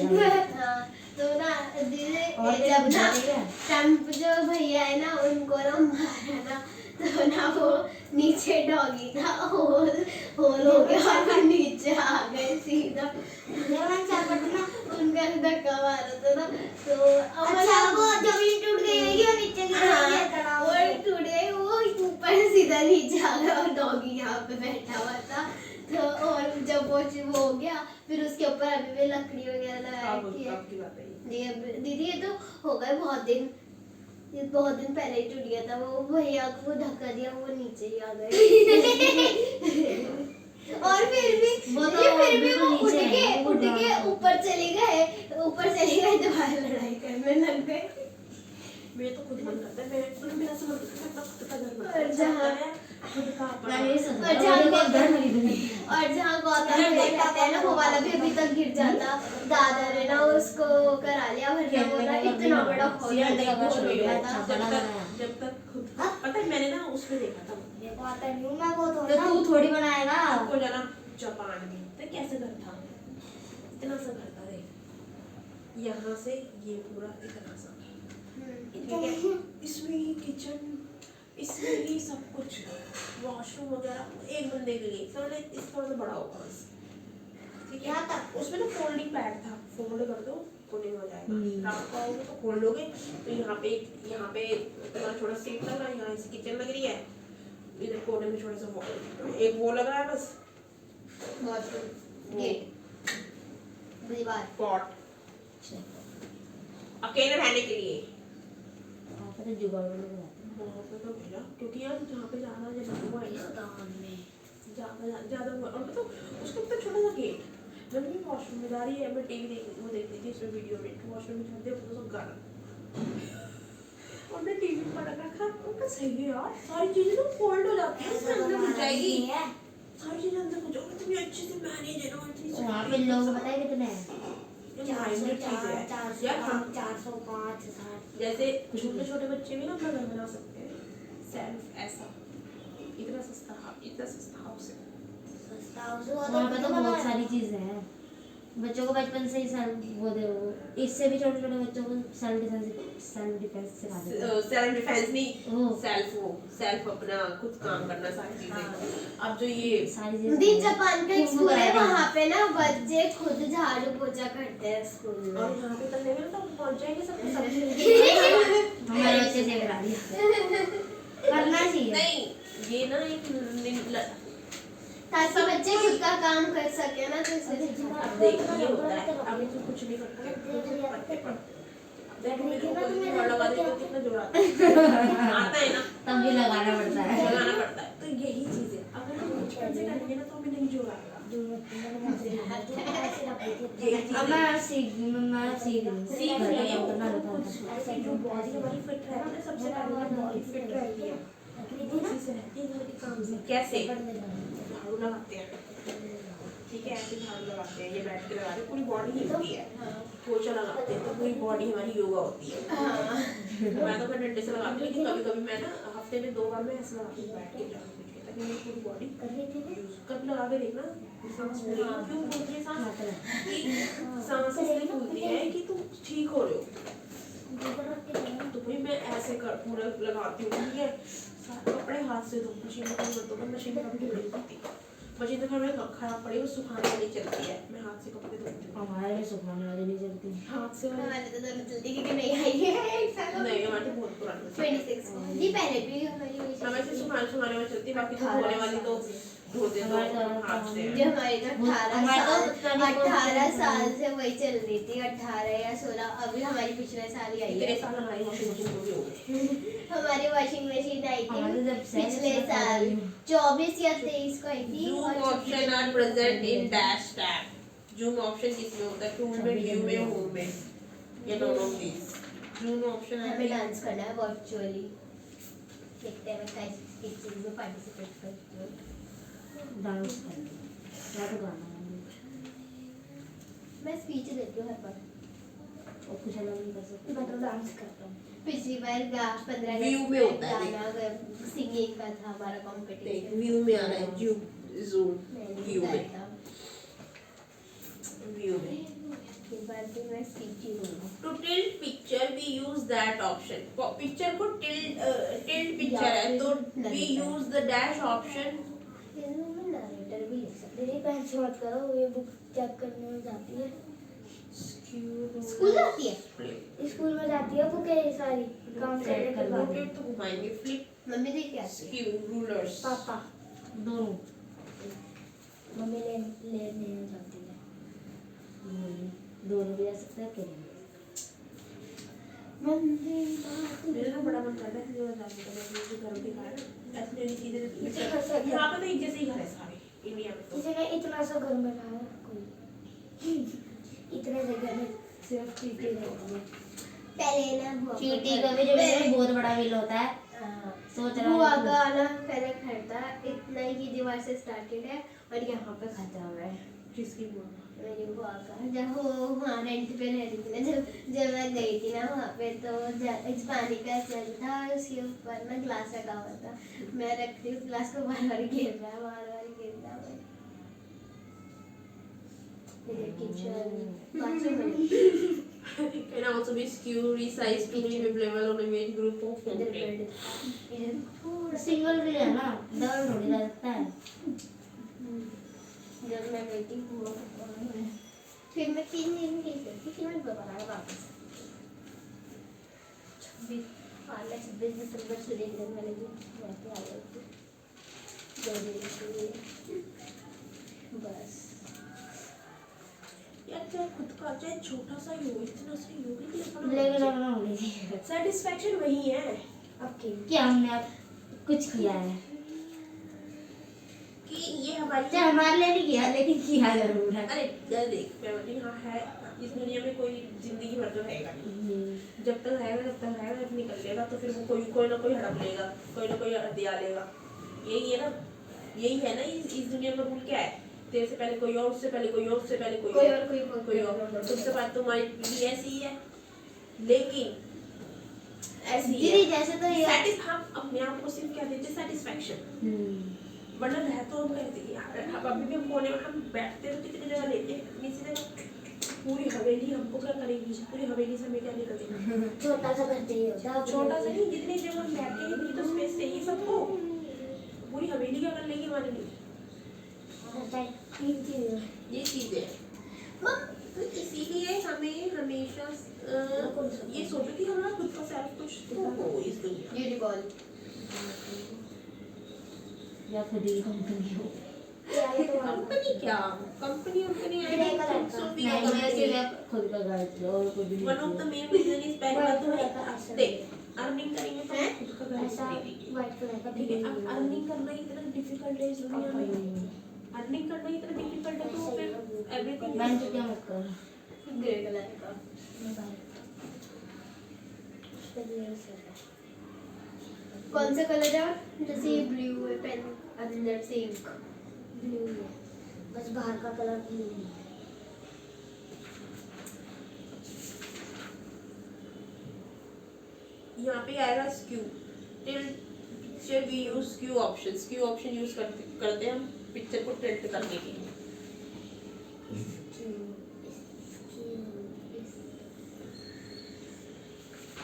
हाँ, तो ना दीदी और भी जब ना बुझा देगा। टम्प जो भैया है ना उनको ना मारा ना, तो ना वो नीचे डॉगी का होल हो गया और वो नीचे आ गए सीधा। लेमन शरबत ना। उनका धक्का मारा था ना, तो अच्छा वो जमीन टूट गई होगी और नीचे गिर गई है तनाव वो से। टूट गई, वो ऊपर सीधा नीचे आ गया और डॉगी यहाँ पे बैठा हुआ था। तो और जब वो हो गया, फिर उसके ऊपर अभी भी लकड़ी वगैरह लगा रखी है। आपकी बात है। दीदी ये तो हो गए बहुत दिन, ये बहुत दिन पहले ही टूट गया था। वो भैया को धक्का दिया, वो नीचे ही आ गए। और फिर भी वो तो ये फिर भी वो बिल्कुल उठ नीचे है, वो के ऊपर चले गए, दोबारा लड़ाई करने लग गए। मैं तो खुद मन करता है, मेरा से मन करता है अपना खुद का घर और बनाना। जहाँ- खुद का अपना। मैं ये सोच रहा और था, जहाँ मुझे गौतम- घर खरीदनी। और जहाँ गौतम भैया रहते हैं ना, वो वाला भी अभी तक गिर जाता। दादा ने ना उसको करा लिया, वरना वो ना इतना बड़ा हो सिया जाता देखो कुछ हुई हो है। जाता। जब तक खुद का पता है, मैंने ना उसमें देखा था, देखो आता नहीं हूँ मैं वो तो थोड़ा तू थोड़ी बनाएगा। आपको जाना जापान में, तो कैसे घर था, इतना सा घर था, देख यहाँ से ये पूरा इतना सा, ठीक है, इसमें ही किचन, इसमें ही सब कुछ, वॉशरूम वगैरह एक बंदे के लिए, समझ ले इस थोड़ा सा बड़ा होगा बस, ठीक है। यहाँ तक। उसमें ना फोल्डिंग पैड था, फोल्ड कर दो फोल्डिंग हो जाएगा। हम्म। रात को आओगे तो खोल लोगे, तो यहाँ पे तुम्हारा छोटा सीट लग रहा है, यहाँ से किचन लग रही है, इधर कोने में छोटा सा एक वो लग रहा है बस, गेट, दीवार। पॉट अकेले रहने के लिए। वहाँ पे तो जुगाड़ वाले को आते हैं। वहाँ पे तो भैया, क्योंकि यार जहाँ पे ज्यादा जब हुआ है ना, ज्यादा हुआ, और तो उसका इतना छोटा सा गेट, जब भी वॉशरूम में जा रही है, मैं टीवी वो देख रही थी उसमें वीडियो में, वॉशरूम में जाते हैं तो गाना, और मैं टीवी पर रखा, उनका सही है यार, सारी चीजें ना फोल्ड हो जाती है, उसमें अंदर घुस जाएगी, सारी चीजें अंदर घुस जाएगी, इतनी अच्छे से मैनेज है ना, इतनी वहाँ पे लोग पता है कितने हैं? 404, यार हम 405, 460। जैसे छोटे छोटे बच्चे भी ना अपना घर बना सकते हैं, सेल्फ ऐसा, इतना सस्ता हाउस है। सस्ता हाउस हुआ वहाँ पे तो बहुत बनाया। सारी चीजें हैं। बच्चों को बचपन से ही वो दे वो इससे भी छोटे छोटे बच्चों को सेल्फ डिफेंस सिखाते हैं। सेल्फ डिफेंस नहीं, वो सेल्फ अपना खुद काम करना सारी चीजें। अब जो ये सारी दी चीजें जापान का एक स्कूल है, वहाँ पे ना बच्चे खुद झाड़ू पोछा करते हैं स्कूल में। और यहाँ पे करने में तो पहुंच जाएंगे सब हमारे बच्चे से करा दिया करना चाहिए। नहीं, ये ना एक ताकि बच्चे खुद का काम कर सके ना, तो इसलिए अब देख ये होता है, अब ये कुछ नहीं करते पढ़ते पढ़ते देख मेरे को कोई जोड़ लगा दे तो कितना जोड़ आता है आता है ना, तब भी लगाना पड़ता है। लगाना पड़ता है। तो यही चीज है, अगर हम बचपन से करेंगे ना तो हमें नहीं जोड़ आएगा। अब मैं सीख सीख रही हूँ ऐसे जो बॉडी हमारी फिट रहती है ना, सबसे पहले बॉडी फिट रहती है, इसी से रहती है घर के काम से। कैसे झाड़ू लगाते हैं, ठीक है, ऐसे झाड़ू लगाते हैं, ये बैठ के लगाते हैं, पूरी बॉडी हिलती है। पोछा लगाते हैं तो पूरी बॉडी हमारी योगा होती है। मैं तो डंडे से लगाती हूँ, लेकिन कभी कभी मैं ना हफ्ते में 2 बार मैं ऐसे लगाती हूँ बैठ के झाड़ू पोछ के, ताकि मेरी पूरी बॉडी कभी लगा के देखना सांस फूलेगी। क्यों फूलती है सांस? कि सांस इसलिए फूलती है कि तुम ठीक हो रहे हो। तो भाई मैं ऐसे कर पूरा लगाती हूँ, ठीक है, कपड़े हाथ से धो, मशीन में कभी तो मशीन में कभी नहीं धोती, मशीन तो घर खराब पड़ी वो सुखाने वाली चलती है, मैं हाथ से कपड़े धोती हूँ। हमारे में सुखाने वाली नहीं चलती, हाथ से हमारे तो दोनों जल्दी क्योंकि नहीं आई है एक साल नहीं, हमारे तो बहुत पुरानी 26 जी पहले भी हमारी हमें से सुखाने वाली चलती है, बाकी तो धोने वाली तो धोते तो हाथ से जो हमारी तो 18 साल से वही चल रही थी, 18 या 16, अभी हमारी पिछले साल ही आई इतने है। साल हमारी वॉशिंग मशीन को भी हो गए। हमारी वॉशिंग मशीन आई हमारे थी जब पिछले साल 24 या 23 को आई थी। Zoom option are present in dash tab. Zoom option किसमें होता है? टूल में, व्यू में, होम में, ये दोनों चीज। जूम ऑप्शन हमें डांस करना है वर्चुअली, देखते हैं मैं किस चीज में पार्टिसिपेट करती हूँ। डांस करती या तो गाना मैं स्पीच देती हूँ हर बार, और कुछ अलग नहीं कर सकती। मैं तो डांस करता हूँ। पिछली बार 15 View में होता है, गाना सिंगिंग का था हमारा कंपटीशन। व्यू में आ रहा है, जूम व्यू में, व्यू में। इस बार भी मैं स्पीच ही दूंगा। To tilt picture we use that option. Picture को tilt पिक्चर है तो we use the dash option. इसमें नरेटर भी लिख सकते दीदी पेन से मत करो, ये बुक चेक करने में जाती है। हैं। स्कूल जाती है, स्कूल में जाती है बुक है सारी काम करने के बाद। रोटेट तो घुमाएंगे, फ्लिप, मम्मी देख के आती है। Skew, rulers. पापा दोनों मम्मी लेने जाती है। दोनों भी आ सकते हैं, अकेले भी। मेरा ना बड़ा मन कर रहा है जो जाने का, मैं जो घर के बाहर ऐसी नई चीजें यहाँ पे तो एक जैसे ही घर है सारे इंडिया में तो। किसी ने इतना सा घर बनाया कोई इतने जगह में सिर्फ चीटी रहती है। पहले ना हुआ चींटी का भी जो है बहुत बड़ा बिल होता है, सोच रहा हुआ हूँ। का ना पहले घर था, इतना ही की दीवार से स्टार्टेड है और यहाँ पे खत्म है। जिसकी बुआ मेरी बुआ का जब वो वहाँ रेंट पे रह रही थी ना, जब मैं गई थी ना वहाँ पे, तो पानी का स्मेल था और उसके ऊपर ना ग्लास रखा हुआ था। मैं रख रही हूँ ग्लास को, बार बार गिर रहा है, बार बार गिर रहा है। Kitchen bathroom can also be skew, resized to be available on image group of content. Single भी है ना, डबल थोड़ी जा सकता है। जब मैं गई थी फिर मैं 3 दिन नहीं करती, फिर मैं दोबारा वापस 26 दिसंबर से एक दिन मैंने जो वैसे आ गई थी 2 दिन के लिए बस। यार चाहे खुद का चाहे छोटा सा ही हो, इतना सा ही हो, लेकिन अपना होनी चाहिए। लेकिन सेटिस्फेक्शन वही है अब की कि हमने अब कुछ किया है, कि ये हमारी चाहे हमारे लिए नहीं किया लेकिन किया जरूर है। अरे यार देख मैं बोलती हाँ है, इस दुनिया में कोई जिंदगी भर तो रहेगा नहीं, जब तक रहेगा जब निकल लेगा तो फिर वो कोई ना कोई हड़प लेगा, कोई ना कोई दिया लेगा। यही है ना, यही है ना इस दुनिया का रूल क्या है, तेरे से पहले कोई और, उससे पहले कोई और, उससे पहले कोई और, तुमसे बात तुम्हारी पीढ़ी ऐसी ही है, लेकिन ऐसी ही दीदी है। जैसे तो ये हम अपने आप को सिर्फ क्या देते सेटिस्फेक्शन, वरना रह तो हम कहते हैं यार अब अभी भी हम कोने में हम बैठते तो कितनी जगह लेते हैं, इसी जगह पूरी हवेली हमको क्या करेगी, पूरी हवेली से हमें क्या निकलेगा। छोटा सा घर चाहिए होता है। छोटा सा नहीं, जितनी जगह हम बैठे हैं इतनी तो स्पेस चाहिए सबको, पूरी हवेली क्या कर लेगी हमारे लिए। तीन चीजें। ये चीजें हैं। तो इसीलिए हमें हमेशा ये सोचो कि हमारा खुद का सेल्फ कुछ तो हो इस दुनिया। यूनिकॉर्न। या खुद ही कंपनी हो। कंपनी क्या, कंपनी आई ग्रे कलर थिंक का। सो वी नहीं, मैं कंपनी। सिर्फ खुद का घर चाहिए और कुछ नहीं one of the main reason is पहले देख अर्निंग करेंगे तो हम खुद का घर ऐसा खरीदेंगे। व्हाइट कलर का ठीक है, अब अर्निंग करना इतना डिफिकल्ट है इस दुनिया में, अर्निंग करना इतना डिफिकल्ट है तो फिर एवरीथिंग मैं तो क्या मत कर। ग्रे कलर का। कौन सा कलर है? जैसे ये ब्लू है, पेन अंदर से इंक। ब्लू है, बस बाहर का कलर ब्लू है। यहाँ पे आएगा skew. Tilt picture we use skew option, skew option use करते हैं हम पिक्चर को टिल्ट करने के लिए।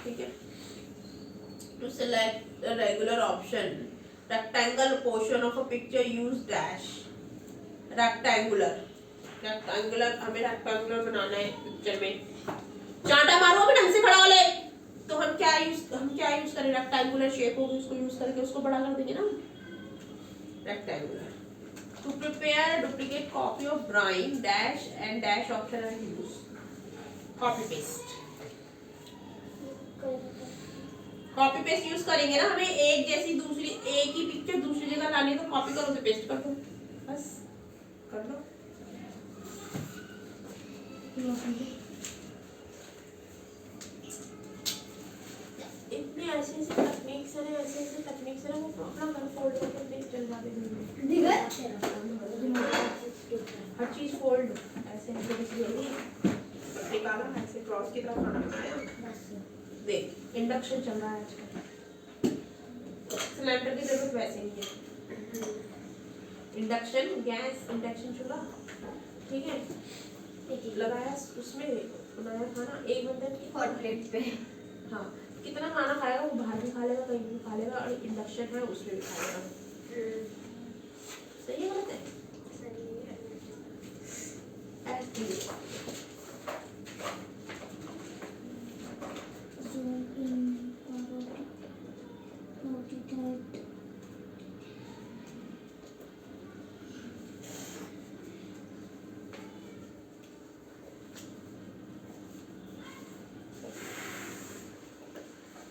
ठीक है, to select a regular option rectangle portion of a picture use dash rectangular हमें rectangular बनाना है पिक्चर में। चांटा मारो अभी ढंग से खड़ा हो ले। तो हम क्या यूज करें, रेक्टेंगुलर शेप होगी उसको यूज करके उसको बड़ा कर देंगे ना, rectangular. To prepare duplicate copy of drawing dash and dash option are use. Copy paste use करेंगे ना, हमें एक जैसी दूसरी एक ही पिक्चर दूसरी जगह लानी है तो कॉपी करो उसे पेस्ट कर दो, बस कर लो। इतने ऐसे तकनीक्स है, ऐसे तकनीक्स है, वो अपना घर फोल्ड करके पेज चलवा देंगे। हर चीज फोल्ड ऐसे निकाला, ऐसे क्रॉस की तरफ खाना बनाया। देख इंडक्शन चल रहा है आजकल, सिलेंडर की जरूरत वैसे नहीं है। इंडक्शन गैस, इंडक्शन चूल्हा, ठीक है, लगाया उसमें बनाया खाना एक बंदे की हॉट प्लेट पे। हाँ, कितना खाना खाएगा वो बाहर भी खा लेगा कहीं भी खा लेगा, और इंडक्शन है उसमें भी खा लेगा। सही है गलत है?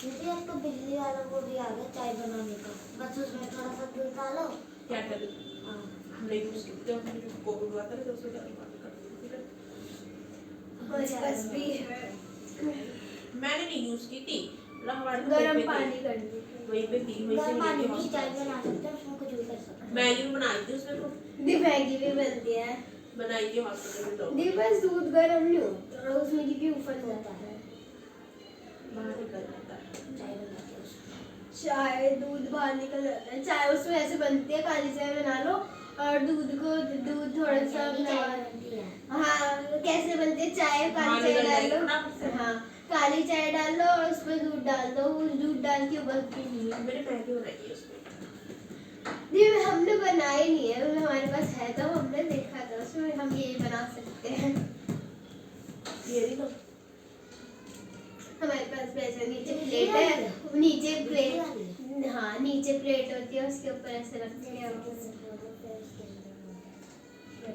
दीदी अब तो बिजली वाला वो भी आ गया चाय बनाने का, बस उसमें थोड़ा सा दूध डालो। क्या कर हाँ, हमने यूज किया जब हमने कोविड हुआ था तो उसमें क्या बात करते थे। मेरे पास भी है। मैंने नहीं यूज की थी, हमारे गरम पानी कर दी। वहीं पे थी, वहीं से गर्म पानी लेके की चाय हॉस्पिटल बना सकते हैं, उसमें कुछ भी कर सकते हैं। मैगी भी बनाई थी उसमें तो, दी मैगी भी बनती है। बनाई थी हॉस्पिटल में तो दी बस दूध गर्म नहीं होता उसमें, क्योंकि उफन होता है। बाहर निकल जाता है। चाय बनाते हैं उसमें। चाय दूध बाहर निकल जाता है। चाय उसमें ऐसे बनती है, काली चाय बना लो और दूध थोड़ा सा चाय बनती है। हाँ, कैसे बनती है चाय? हाँ, काली चाय निकल डाल जाएगी लो। फटाफट से। हाँ, काली चाय डाल लो और उसमें दूध डाल दो, उस दूध डाल के उबलती नहीं है। मैंने मैगी बनाई है उसमें। नहीं, हमने बनाई नहीं है, हमारे पास है तो हमने देखा था उसमें, हम यही बना सकते हैं। ये देखो हमारे पास वैसे नीचे प्लेट है, नीचे प्लेट, हाँ नीचे प्लेट होती है, उसके ऊपर ऐसे रखते हैं।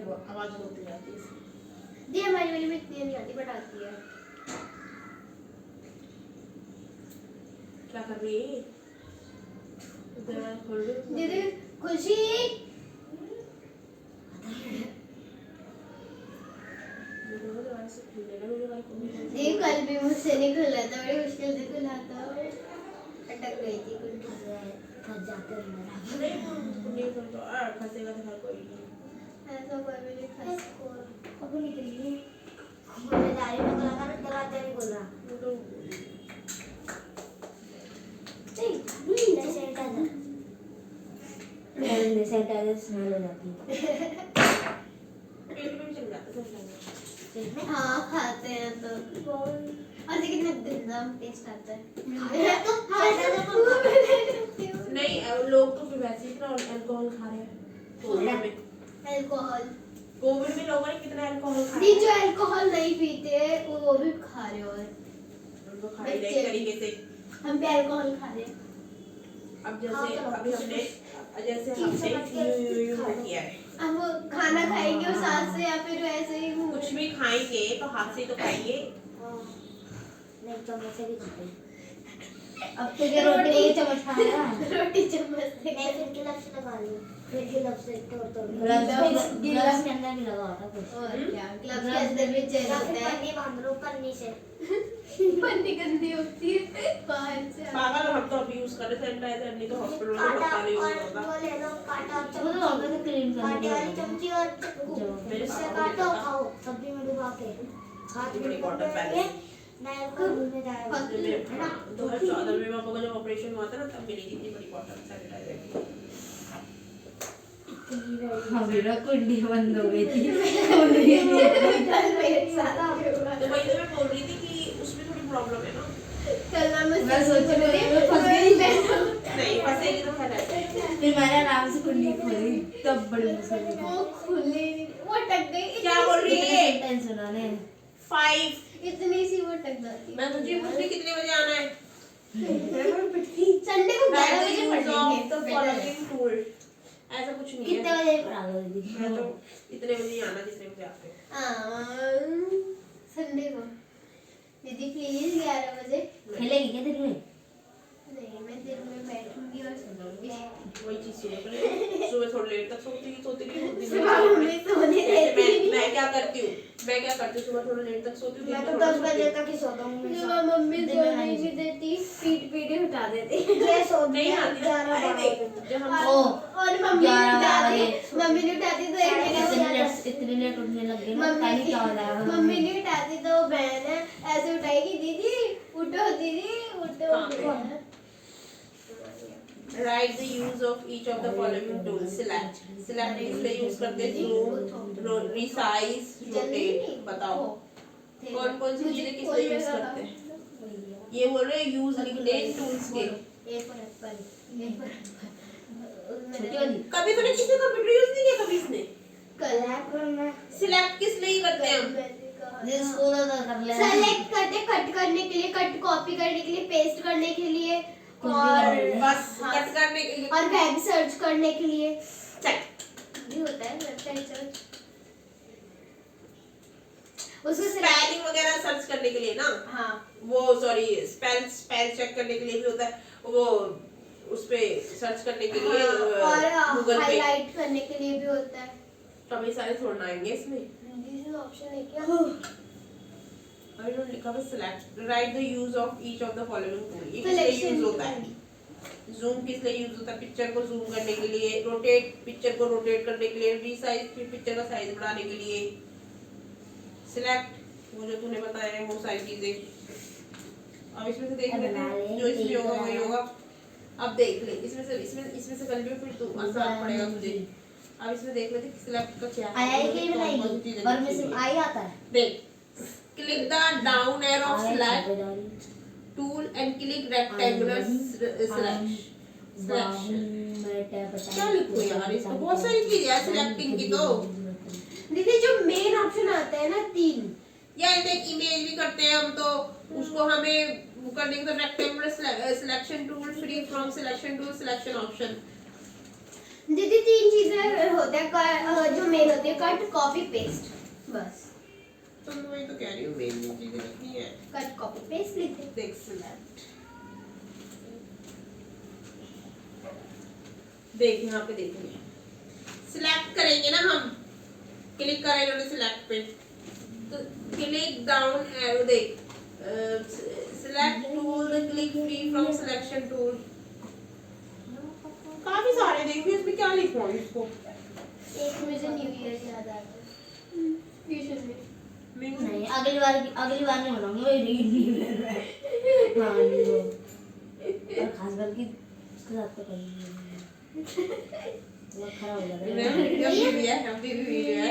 वो आवाज होती जाती है इसकी। जी हमारी वाली में इतनी नहीं आती, बट आती है। क्या कर रही है? इधर खोल दो। दीदी खुशी, ये कल भी मुझसे नहीं खुला था, बड़ी मुश्किल से खुला था, अटक गई थी कुछ। फंस जाते हैं मेरा। फंसेगा तो हर कोई नहीं। ऐसा कोई भी नहीं फंसा। कब निकली? मैं जा रही हूँ, कलाकार दरवाजा नहीं खोल रहा। नहीं सैनिटाइजर सैनिटाइजर स्मेल हो जाती है। पेट में भी चल जाता है। स्टेट में हाँ खाते हैं तो और लेकिन कितना टेस्ट आता है नहीं लोग तो फिर वैसे ही इतना अल्कोहल खा रहे हैं कोविड में। अल्कोहल कोविड में लोगों ने कितना अल्कोहल खाया दी जो अल्कोहल नहीं पीते वो भी खा रहे हो और उनको खाई रहे एक तरीके से। हम भी अल्कोहल खा रहे हैं। अब जैसे अभी हमने जैसे हमने यूं किया है अब वो खाना खाएंगे और साथ से या फिर ऐसे ही कुछ भी खाएंगे तो हाथ से तो खाएंगे। नहीं चम्मच से भी खाते हैं। अब तो ये रोटी को चम्मच खाएगा रोटी चम्मच से मैं फिर गिलास से लगा लूँ फिर गिलास से तोड़ गिलास के अंदर भी लगा होता कुछ और क्या ग्लव्स के अंदर भी जेल या होता फिर है पन्नी बांध लो पन्नी से पन्नी गंदी होती है बाहर से पागल हम तो अभी यूज कर रहे सैनिटाइजर नहीं तो हॉस्पिटल में कांटा पता नहीं और होता। वो ले लो कांटा और वो तो वहाँ पे तो क्लीन कांटे वाली करना चमची और चाकू मेरे इससे पापा को काटो नहीं पता। खाओ सब्जी में डुबा के हाथ बड़ी में बॉटल पकड़ पहले। के नाइफ का मुंह में जाएगा जब मेरे 2014 में पापा का जब ऑपरेशन हुआ था ना तब मिली थी इतनी बड़ी बॉटल सैनिटाइजर की। हाँ मेरा कुंडी बंद हो गई थी मेरे साथ हुआ। तो वही तो मैं बोल रही थी कि उसमें थोड़ी प्रॉब्लम है ना। कल मैं सोच रही थी फंस गई नहीं फंसेगी तो खैर है। फिर मैंने आराम से कुंडी खोली तब बड़ी मुश्किल हुई। वो खुली वो टक गई क्या बोल रही है? सेंटेंस सुनाने 5 इतनी सी वो टक जाती मैं तुझे पूछ रही कितने बजे आना है? संडे को 11 Write the बजे use of the पढ़ेंगे following tool. ऐसा कुछ नहीं कितने है। बजे पढ़ा दो दीदी मैं तो इतने बजे ही आना जितने बजे आते हैं। संडे को दीदी प्लीज 11 बजे खेलेगी क्या दिन में नहीं मैं दिन में बैठूंगी और सुनूंगी वही चीज सुनो पहले। सुबह थोड़ी लेट तक सोती नहीं दिन में सुबह मम्मी सोने जैसे देती मैं क्या करती हूँ सुबह थोड़ा लेट तक सोती हूँ मैं दिन तो में थोड़ा 10 बजे सोती हूँ। तक ही सोता हूँ मैं सुबह मम्मी दिन में सोने नहीं नहीं देती पीट पीट ही उठा देती ये सो नहीं आती ना। 11 अरे 12 देख जब हम ओ और मम्मी 11 उठाती बजे। मम्मी नहीं उठाती तो एक इतनी लेट उठने लग गई ना पता नहीं क्या हो जाएगा मम्मी नहीं उठाती तो बहन है ऐसे उठाएगी दीदी उठो दीदी उठो हाँ, उठो। write the use of each of the following tools. select इसलिए यूज करते हैं zoom, resize, rotate। बताओ कौन कौन सी चीजें किस लिए यूज करते हैं? ये बोल रहे हैं यूज लिखते हैं टूल्स के। एक और एप्पल एक और छोटी वाली कभी तूने किसी कंप्यूटर यूज नहीं किया कभी इसने? कल सिलेक्ट किस लिए करते हैं हम? जिस स्कूल में कर ले सेलेक्ट करते कट करने के लिए कट कॉपी करने के लिए पेस्ट करने के लिए कुछ भी और करने के लिए। बस कट करने के लिए। और वेब सर्च करने के लिए check। भी होता है वेबसाइट सर्च उसको select- स्पेलिंग वगैरह सर्च करने के लिए ना। हाँ वो सॉरी स्पेल चेक करने के लिए भी होता है। वो उस पे सर्च करने के लिए और गूगल पे। हाईलाइट करने के लिए भी होता है कभी सारे छोड़ना आएंगे इसमें। दिस ऑप्शन है क्या अभी उन्होंने लिखा है select right the use of each of the following tool. ये किस लिए Selection यूज होता है? जूम किस लिए यूज होता है? पिक्चर को जूम करने के लिए। रोटेट पिक्चर को रोटेट करने के लिए। रीसाइज पिक्चर का साइज बढ़ाने के लिए। सिलेक्ट वो जो तूने बताया है वो सारी चीजें। अब इसमें से देख लेते हैं जो इसमें होगा वही होगा। अब देख ले इसमें से कर लियो फिर तू आसान पड़ेगा तुझे। अब इसमें देख लेते सिलेक्ट का क्या है। आई की बनाएगी और में से आई आता है देख click the down arrow of select tool and click rectangular selection। क्या लिखूं यार इसको बहुत सारी चीजें है सिलेक्टिंग की तो। दीदी जो मेन ऑप्शन आता है ना 3 यार देख इमेज भी करते हैं हम तो उसको हमें वो करने के तो rectangular selection tool free from selection tool selection option. दीदी 3 चीजें होते हैं जो मेन होती है कट कॉपी पेस्ट बस तो मैं वही तो कह रही हूँ मेन चीजें लिखनी है। कट कॉपी पेस्ट लिख दे देख सिलेक्ट देख यहाँ पे देखेंगे सिलेक्ट करेंगे ना हम क्लिक करेंगे उन्हें सिलेक्ट पे तो क्लिक डाउन एरो देख select tool click free from selection tool. काफी सारे देखिए इसमें क्या लिखूं इसको। एक मुझे न्यू ईयर याद आता है ट्यूशन में नहीं अगली बार नहीं बनाऊंगी मैं रीड नहीं कर रहा है हाँ वो और खास करके उसके साथ तो करूंगी वो खराब हो जाता है वीडियो है अभी भी वीडियो है।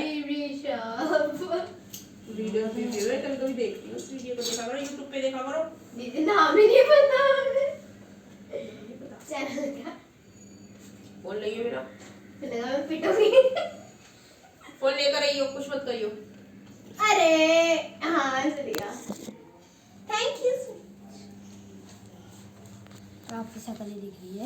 रीड वीडियो वीडियो कभी कभी देखती हूँ उस वीडियो को देखा करो यूट्यूब पे देखा करो दीदी नाम ही नहीं पता हमें चैनल का फोन लइयो मेरा मैंने कहा मैं पिटूंगी फोन लेकर आइयो कुछ मत करियो अरे हाँ चलिए थैंक यू आपकी शक्ल ही दिख रही है